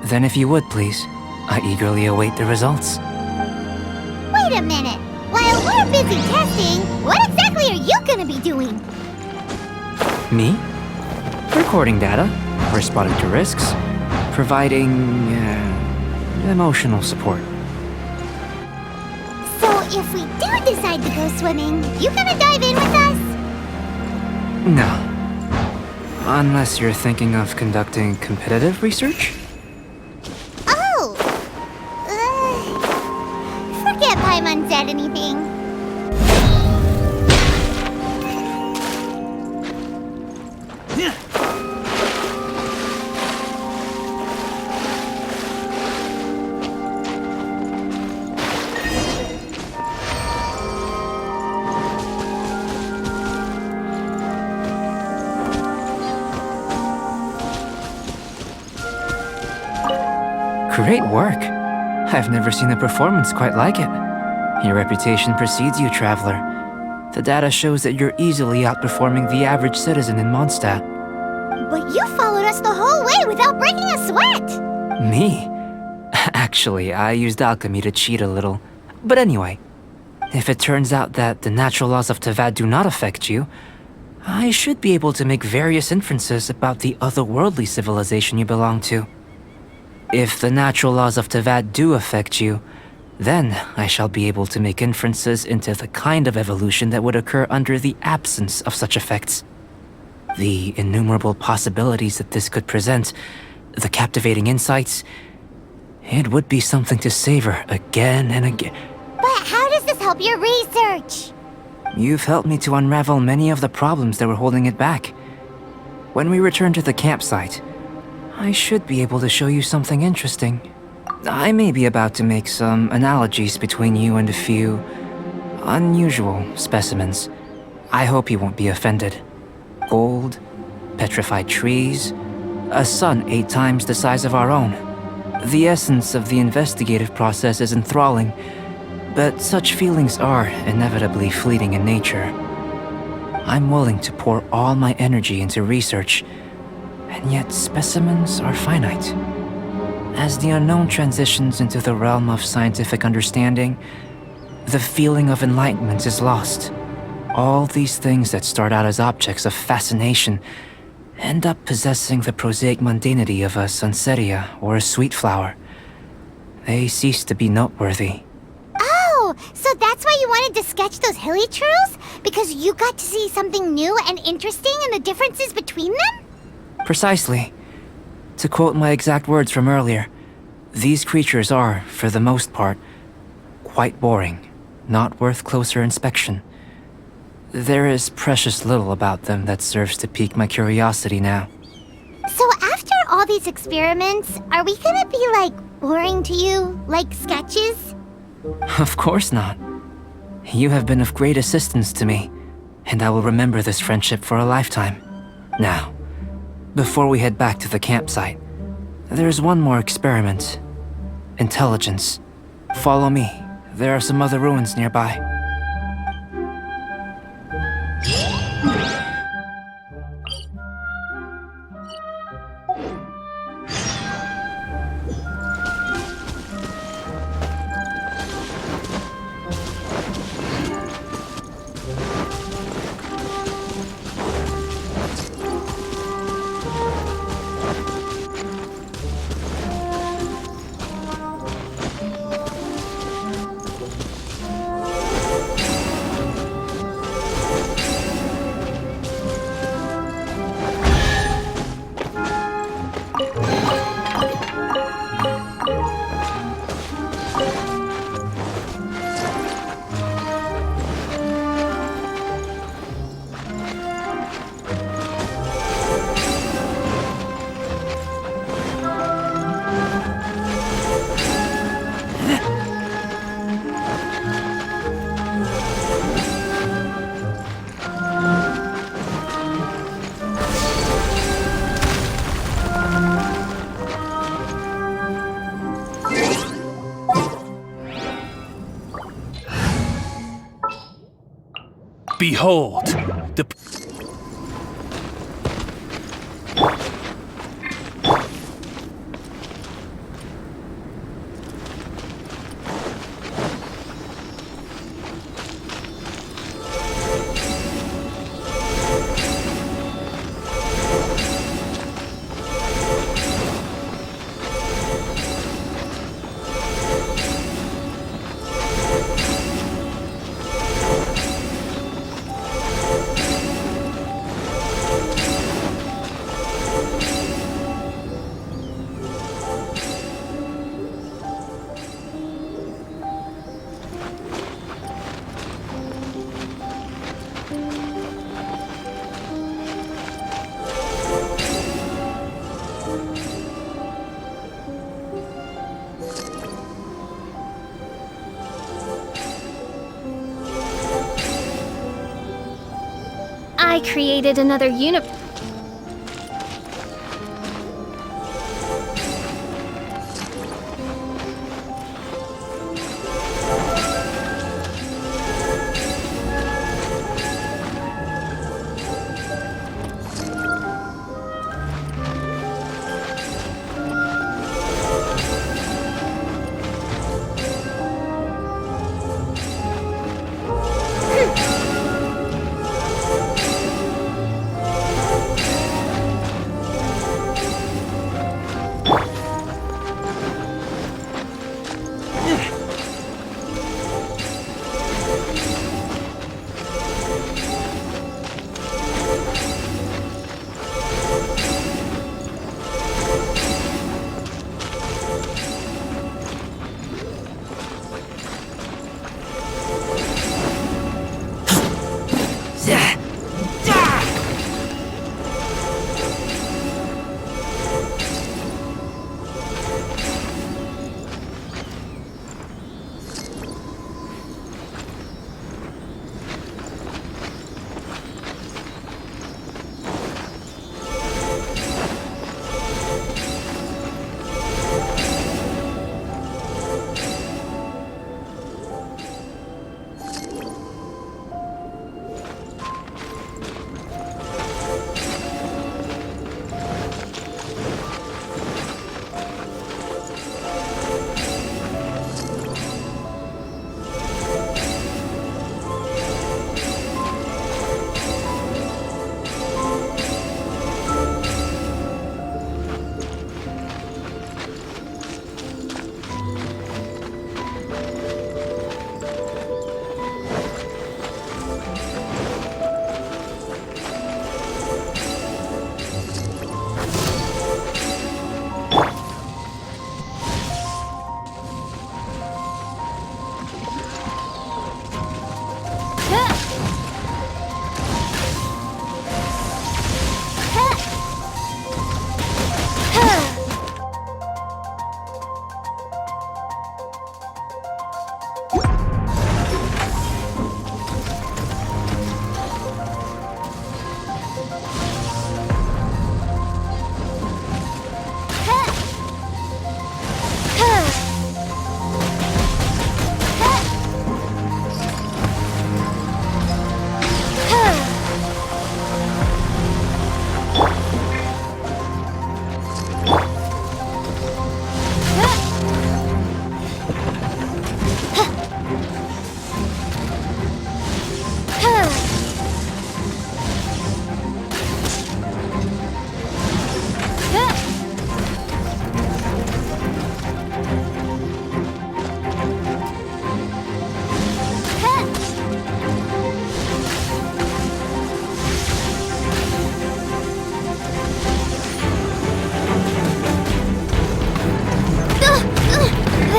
Then if you would, please, I eagerly await the results. Wait a minute. While we're busy testing, what exactly are you gonna be doing? Me? Recording data, responding to risks, providing emotional support. So if we do decide to go swimming, you gonna dive in with us? No. Unless you're thinking of conducting competitive research? Oh! Forget Paimon said anything. Great work. I've never seen a performance quite like it. Your reputation precedes you, traveler. The data shows that you're easily outperforming the average citizen in Mondstadt. But you followed us the whole way without breaking a sweat! Me? Actually, I used alchemy to cheat a little. But anyway, if it turns out that the natural laws of Tavad do not affect you, I should be able to make various inferences about the otherworldly civilization you belong to. If the natural laws of Tavad do affect you, then I shall be able to make inferences into the kind of evolution that would occur under the absence of such effects. The innumerable possibilities that this could present, the captivating insights, it would be something to savor again and again. But how does this help your research? You've helped me to unravel many of the problems that were holding it back. When we return to the campsite, I should be able to show you something interesting. I may be about to make some analogies between you and a few unusual specimens. I hope you won't be offended. Gold, petrified trees, a sun 8 times the size of our own. The essence of the investigative process is enthralling, but such feelings are inevitably fleeting in nature. I'm willing to pour all my energy into research, and yet specimens are finite. As the unknown transitions into the realm of scientific understanding, the feeling of enlightenment is lost. All these things that start out as objects of fascination end up possessing the prosaic mundanity of a sunsetia or a sweet flower. They cease to be noteworthy. Oh, so that's why you wanted to sketch those hilichurls? Because you got to see something new and interesting in the differences between them? Precisely. To quote my exact words from earlier, these creatures are, for the most part, quite boring, not worth closer inspection. there is precious little about them that serves to pique my curiosity now. So after all these experiments, are we gonna be, like, boring to you? Like sketches? Of course not. You have been of great assistance to me, and I will remember this friendship for a lifetime. Now, before we head back to the campsite, there's one more experiment. Intelligence. Follow me. There are some other ruins nearby. Behold, the... I created another universe.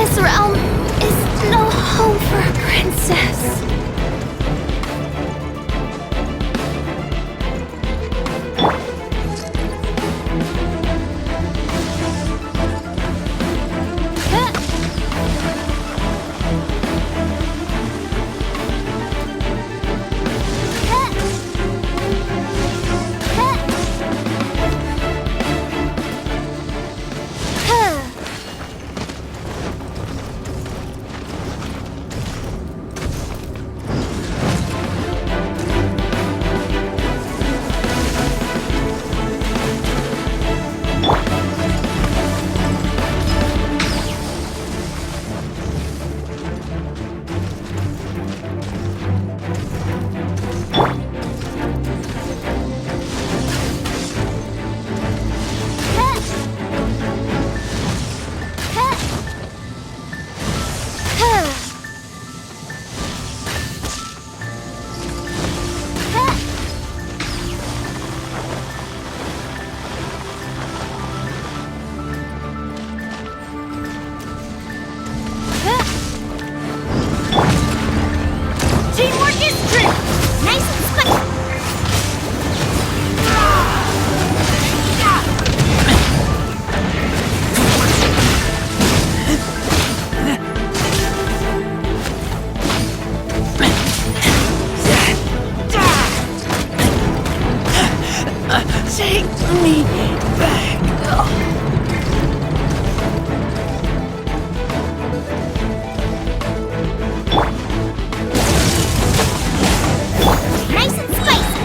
this realm is no home for a princess. Take me back. Nice and spicy.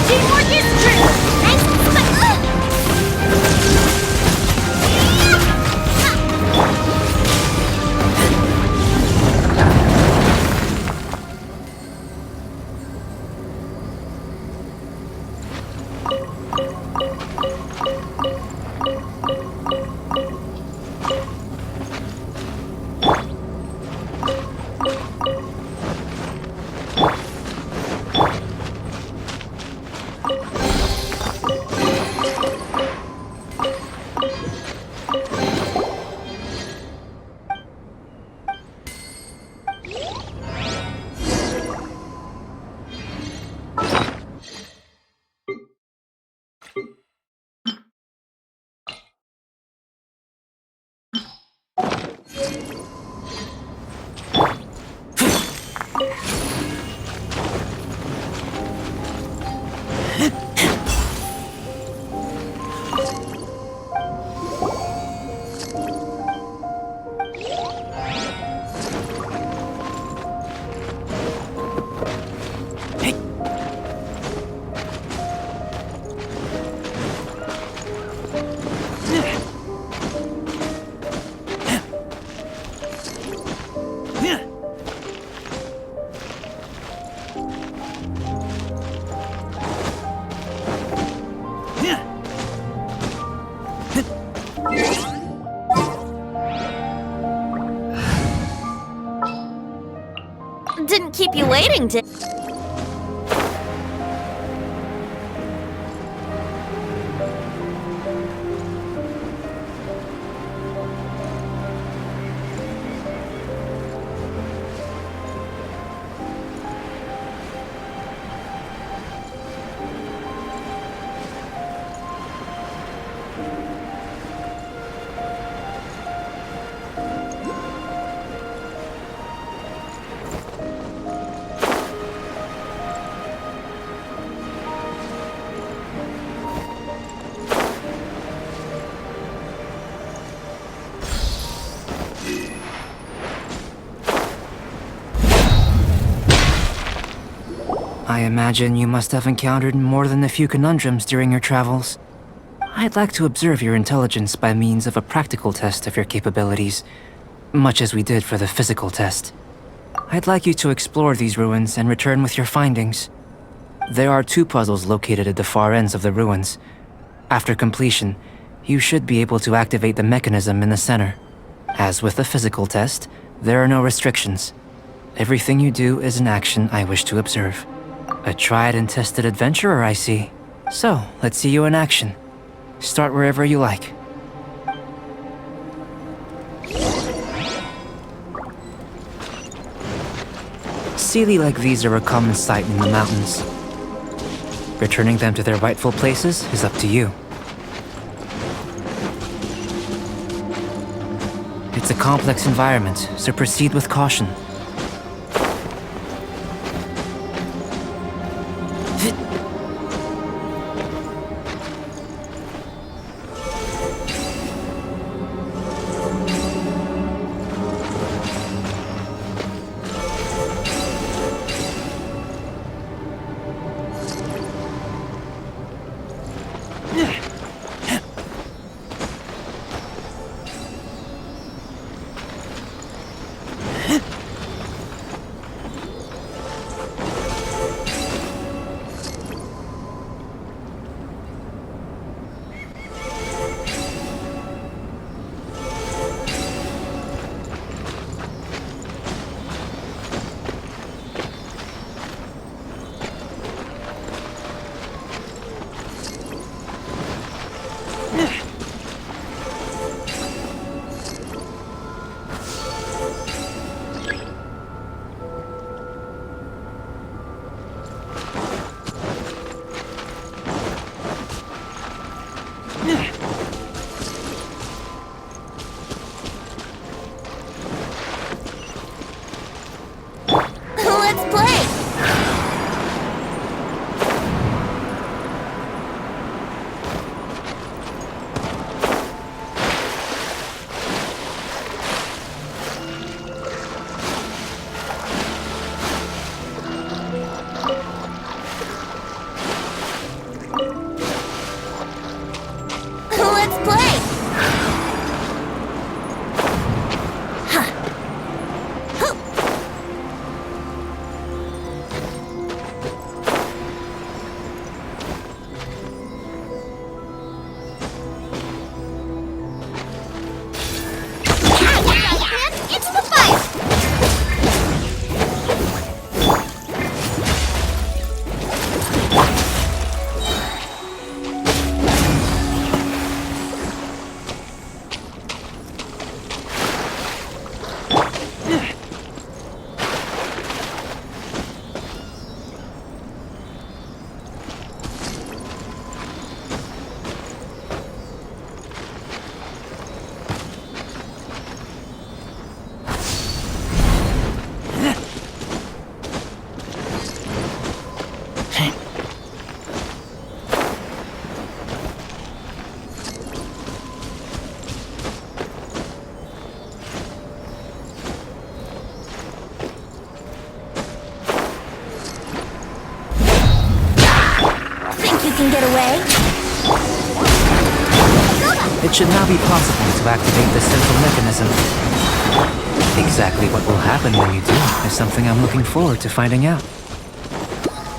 Teamwork is true. Nice and spicy. Didn't keep you waiting, did... I imagine you must have encountered more than a few conundrums during your travels. I'd like to observe your intelligence by means of a practical test of your capabilities, much as we did for the physical test. I'd like you to explore these ruins and return with your findings. There are 2 puzzles located at the far ends of the ruins. After completion, you should be able to activate the mechanism in the center. As with the physical test, there are no restrictions. Everything you do is an action I wish to observe. A tried and tested adventurer, I see. So, let's see you in action. Start wherever you like. Sealy like these are a common sight in the mountains. Returning them to their rightful places is up to you. It's a complex environment, so proceed with caution. Let's play! Let's play! Into the fight! Think you can get away? It should now be possible to activate the central mechanism. Exactly what will happen when you do is something I'm looking forward to finding out.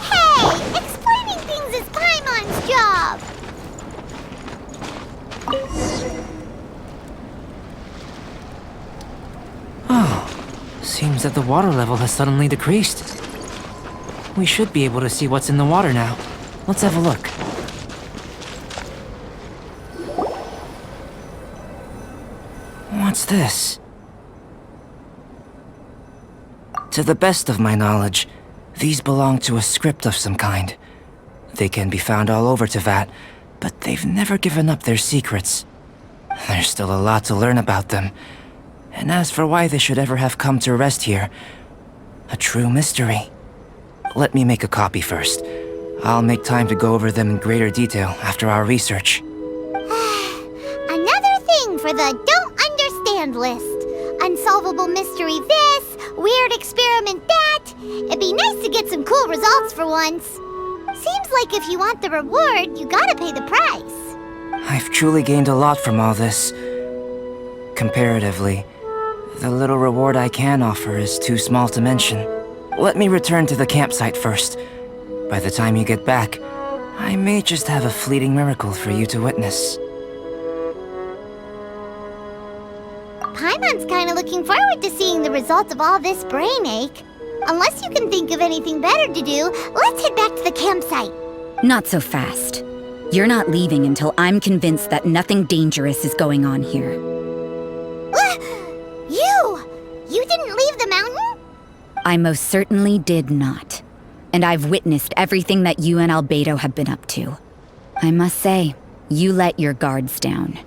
Hey! Explaining things is Paimon's job! Seems that the water level has suddenly decreased. We should be able to see what's in the water now. Let's have a look. What's this? To the best of my knowledge, these belong to a script of some kind. They can be found all over Teyvat, but they've never given up their secrets. There's still a lot to learn about them. And as for why they should ever have come to rest here, a true mystery. Let me make a copy first. I'll make time to go over them in greater detail after our research. Another thing for the don't understand list. Unsolvable mystery this, weird experiment that. It'd be nice to get some cool results for once. Seems like if you want the reward, you gotta pay the price. I've truly gained a lot from all this. Comparatively, the little reward I can offer is too small to mention. Let me return to the campsite first. By the time you get back, I may just have a fleeting miracle for you to witness. Paimon's kinda looking forward to seeing the results of all this brain ache. unless you can think of anything better to do, let's head back to the campsite. Not so fast. You're not leaving until I'm convinced that nothing dangerous is going on here. You didn't leave the mountain? I most certainly did not. And I've witnessed everything that you and Albedo have been up to. I must say, you let your guards down.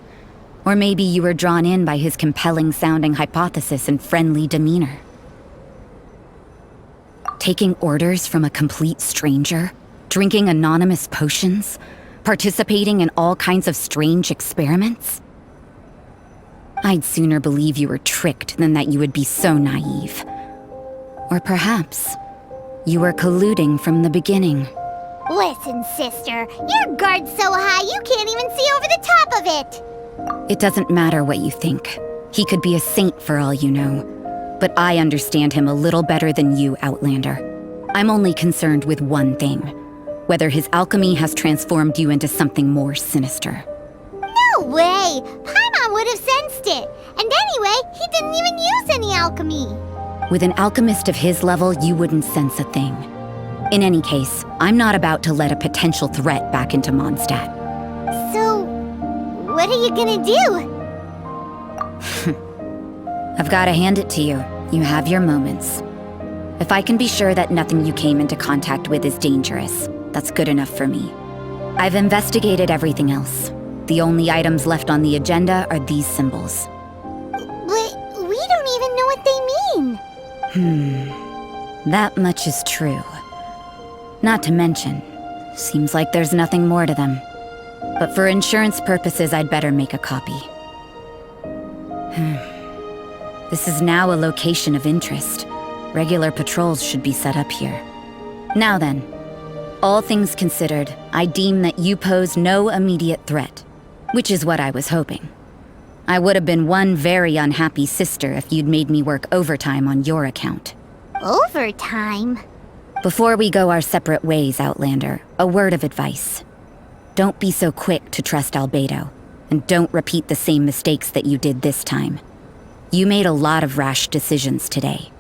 Or maybe you were drawn in by his compelling-sounding hypothesis and friendly demeanor. Taking orders from a complete stranger? Drinking anonymous potions? Participating in all kinds of strange experiments? I'd sooner believe you were tricked than that you would be so naive. Or perhaps you were colluding from the beginning. Listen, sister, your guard's so high you can't even see over the top of it. It doesn't matter what you think. He could be a saint for all you know. But I understand him a little better than you, Outlander. I'm only concerned with one thing. Whether his alchemy has transformed you into something more sinister. No way! Paimon would have sensed it. And anyway, he didn't even use any alchemy. With an alchemist of his level, you wouldn't sense a thing. In any case, I'm not about to let a potential threat back into Mondstadt. So, what are you gonna do? I've gotta hand it to you. You have your moments. If I can be sure that nothing you came into contact with is dangerous, that's good enough for me. I've investigated everything else. The only items left on the agenda are these symbols. But we don't even know what they mean. That much is true. Not to mention, seems like there's nothing more to them. But for insurance purposes, I'd better make a copy. This is now a location of interest. Regular patrols should be set up here. Now then, all things considered, I deem that you pose no immediate threat, which is what I was hoping. I would have been one very unhappy sister if you'd made me work overtime on your account. Overtime? Before we go our separate ways, Outlander, a word of advice. Don't be so quick to trust Albedo, and don't repeat the same mistakes that you did this time. You made a lot of rash decisions today.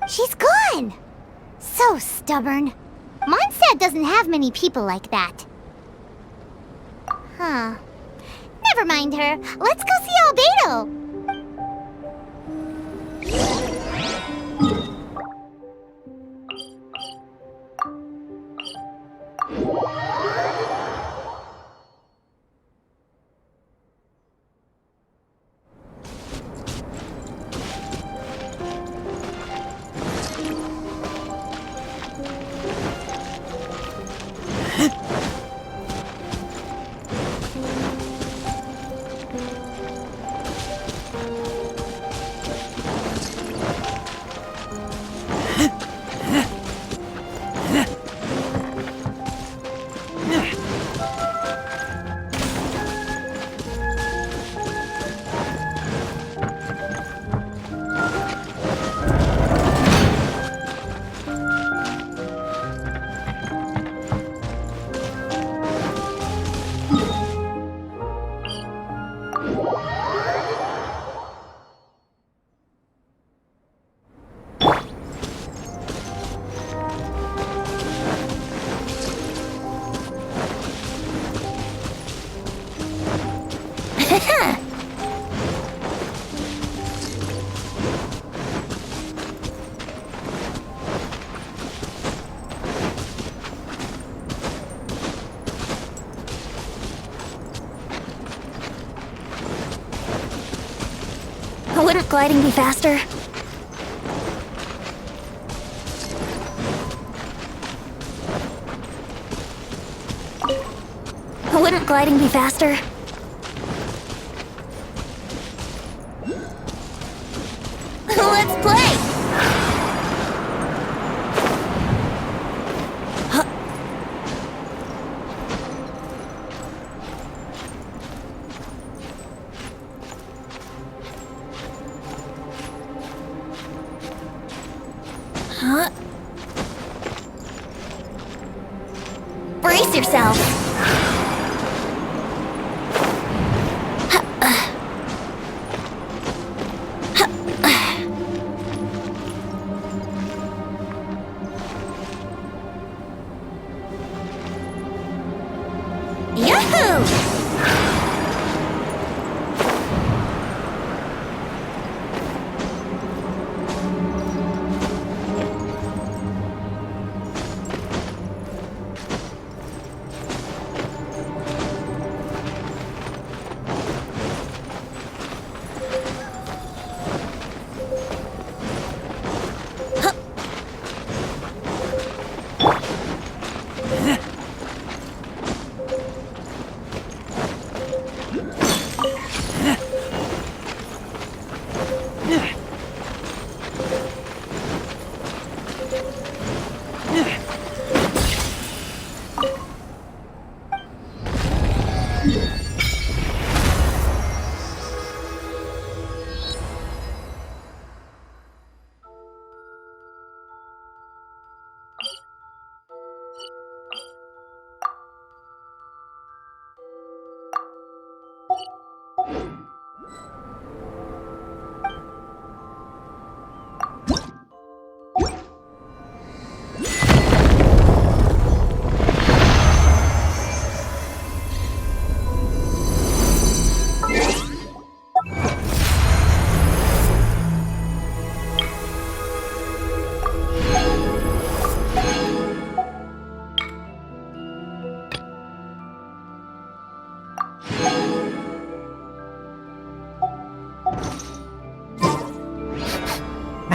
She's gone! So stubborn. Mondstadt doesn't have many people like that. Huh. Never mind her. Let's go see Albedo! Wouldn't gliding be faster? Wouldn't gliding be faster? Let's play! Huh? Brace yourself!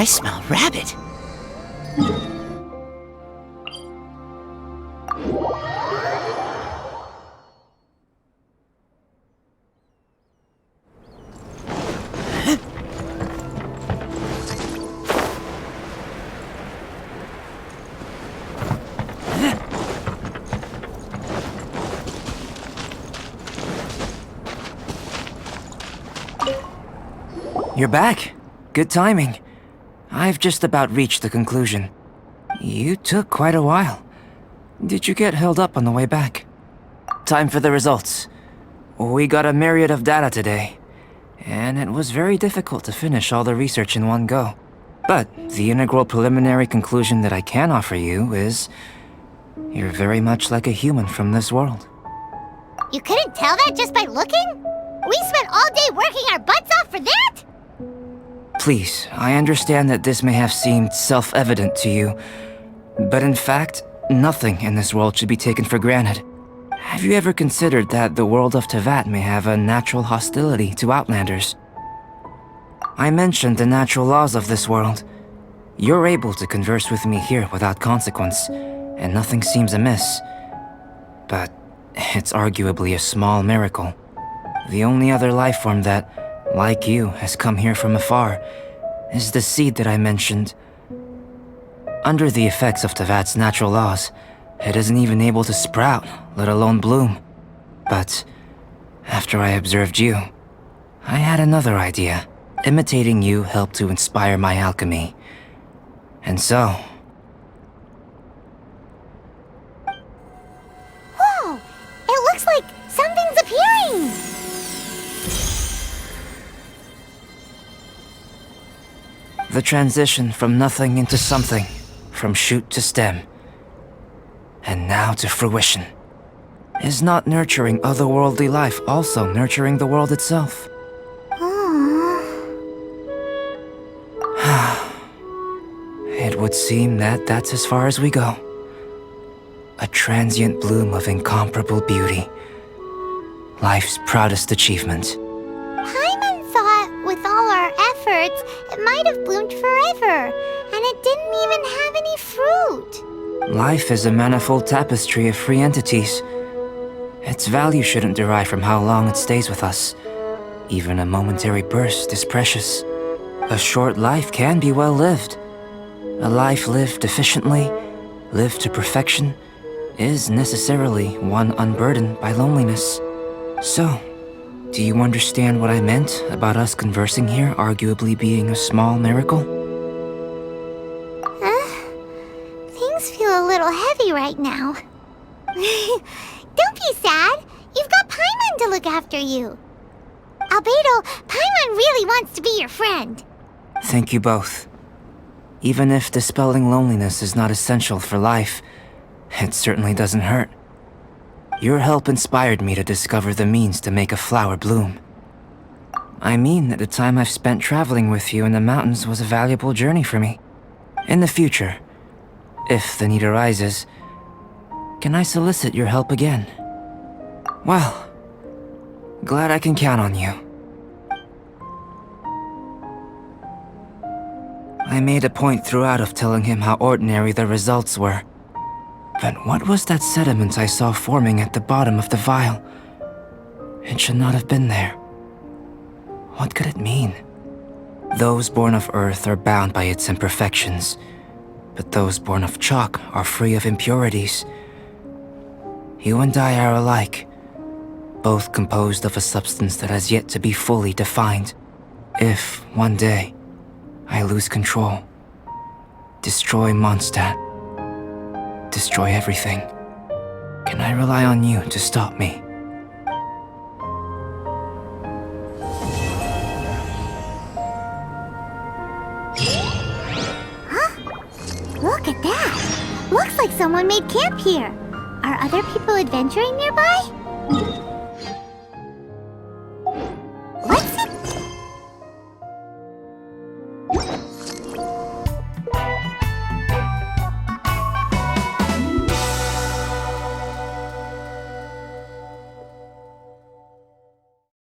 I smell rabbit. You're back. Good timing. I've just about reached the conclusion. You took quite a while. Did you get held up on the way back? Time for the results. We got a myriad of data today, and it was very difficult to finish all the research in one go. But the integral preliminary conclusion that I can offer you is you're very much like a human from this world. You couldn't tell that just by looking? We spent all day working our butts off for that? Please, I understand that this may have seemed self-evident to you, but in fact, nothing in this world should be taken for granted. Have you ever considered that the world of Teyvat may have a natural hostility to Outlanders? I mentioned the natural laws of this world. You're able to converse with me here without consequence, and nothing seems amiss. But it's arguably a small miracle. The only other life form that, like you, has come here from afar is the seed that I mentioned. Under the effects of Teyvat's natural laws, it isn't even able to sprout, let alone bloom. But after I observed you, I had another idea. Imitating you helped to inspire my alchemy. And so... Whoa! It looks like something's appearing! The transition from nothing into something, from shoot to stem, and now to fruition. Is not nurturing otherworldly life also nurturing the world itself? It would seem that that's as far as we go. A transient bloom of incomparable beauty. Life's proudest achievement. Paimon thought, with all our efforts, it might have bloomed forever, and it didn't even have any fruit. Life is a manifold tapestry of free entities. Its value shouldn't derive from how long it stays with us. Even a momentary burst is precious. A short life can be well lived. A life lived efficiently, lived to perfection, is necessarily one unburdened by loneliness. So, do you understand what I meant about us conversing here arguably being a small miracle? Things feel a little heavy right now. Don't be sad. You've got Paimon to look after you. Albedo, Paimon really wants to be your friend. Thank you both. Even if dispelling loneliness is not essential for life, it certainly doesn't hurt. Your help inspired me to discover the means to make a flower bloom. I mean that the time I've spent traveling with you in the mountains was a valuable journey for me. In the future, if the need arises, can I solicit your help again? Well, glad I can count on you. I made a point throughout of telling him how ordinary the results were. But what was that sediment I saw forming at the bottom of the vial? It should not have been there. What could it mean? Those born of Earth are bound by its imperfections, but those born of chalk are free of impurities. You and I are alike, both composed of a substance that has yet to be fully defined. If, one day, I lose control, destroy Mondstadt, destroy everything, can I rely on you to stop me? Look at that. Looks like someone made camp here. Are other people adventuring nearby?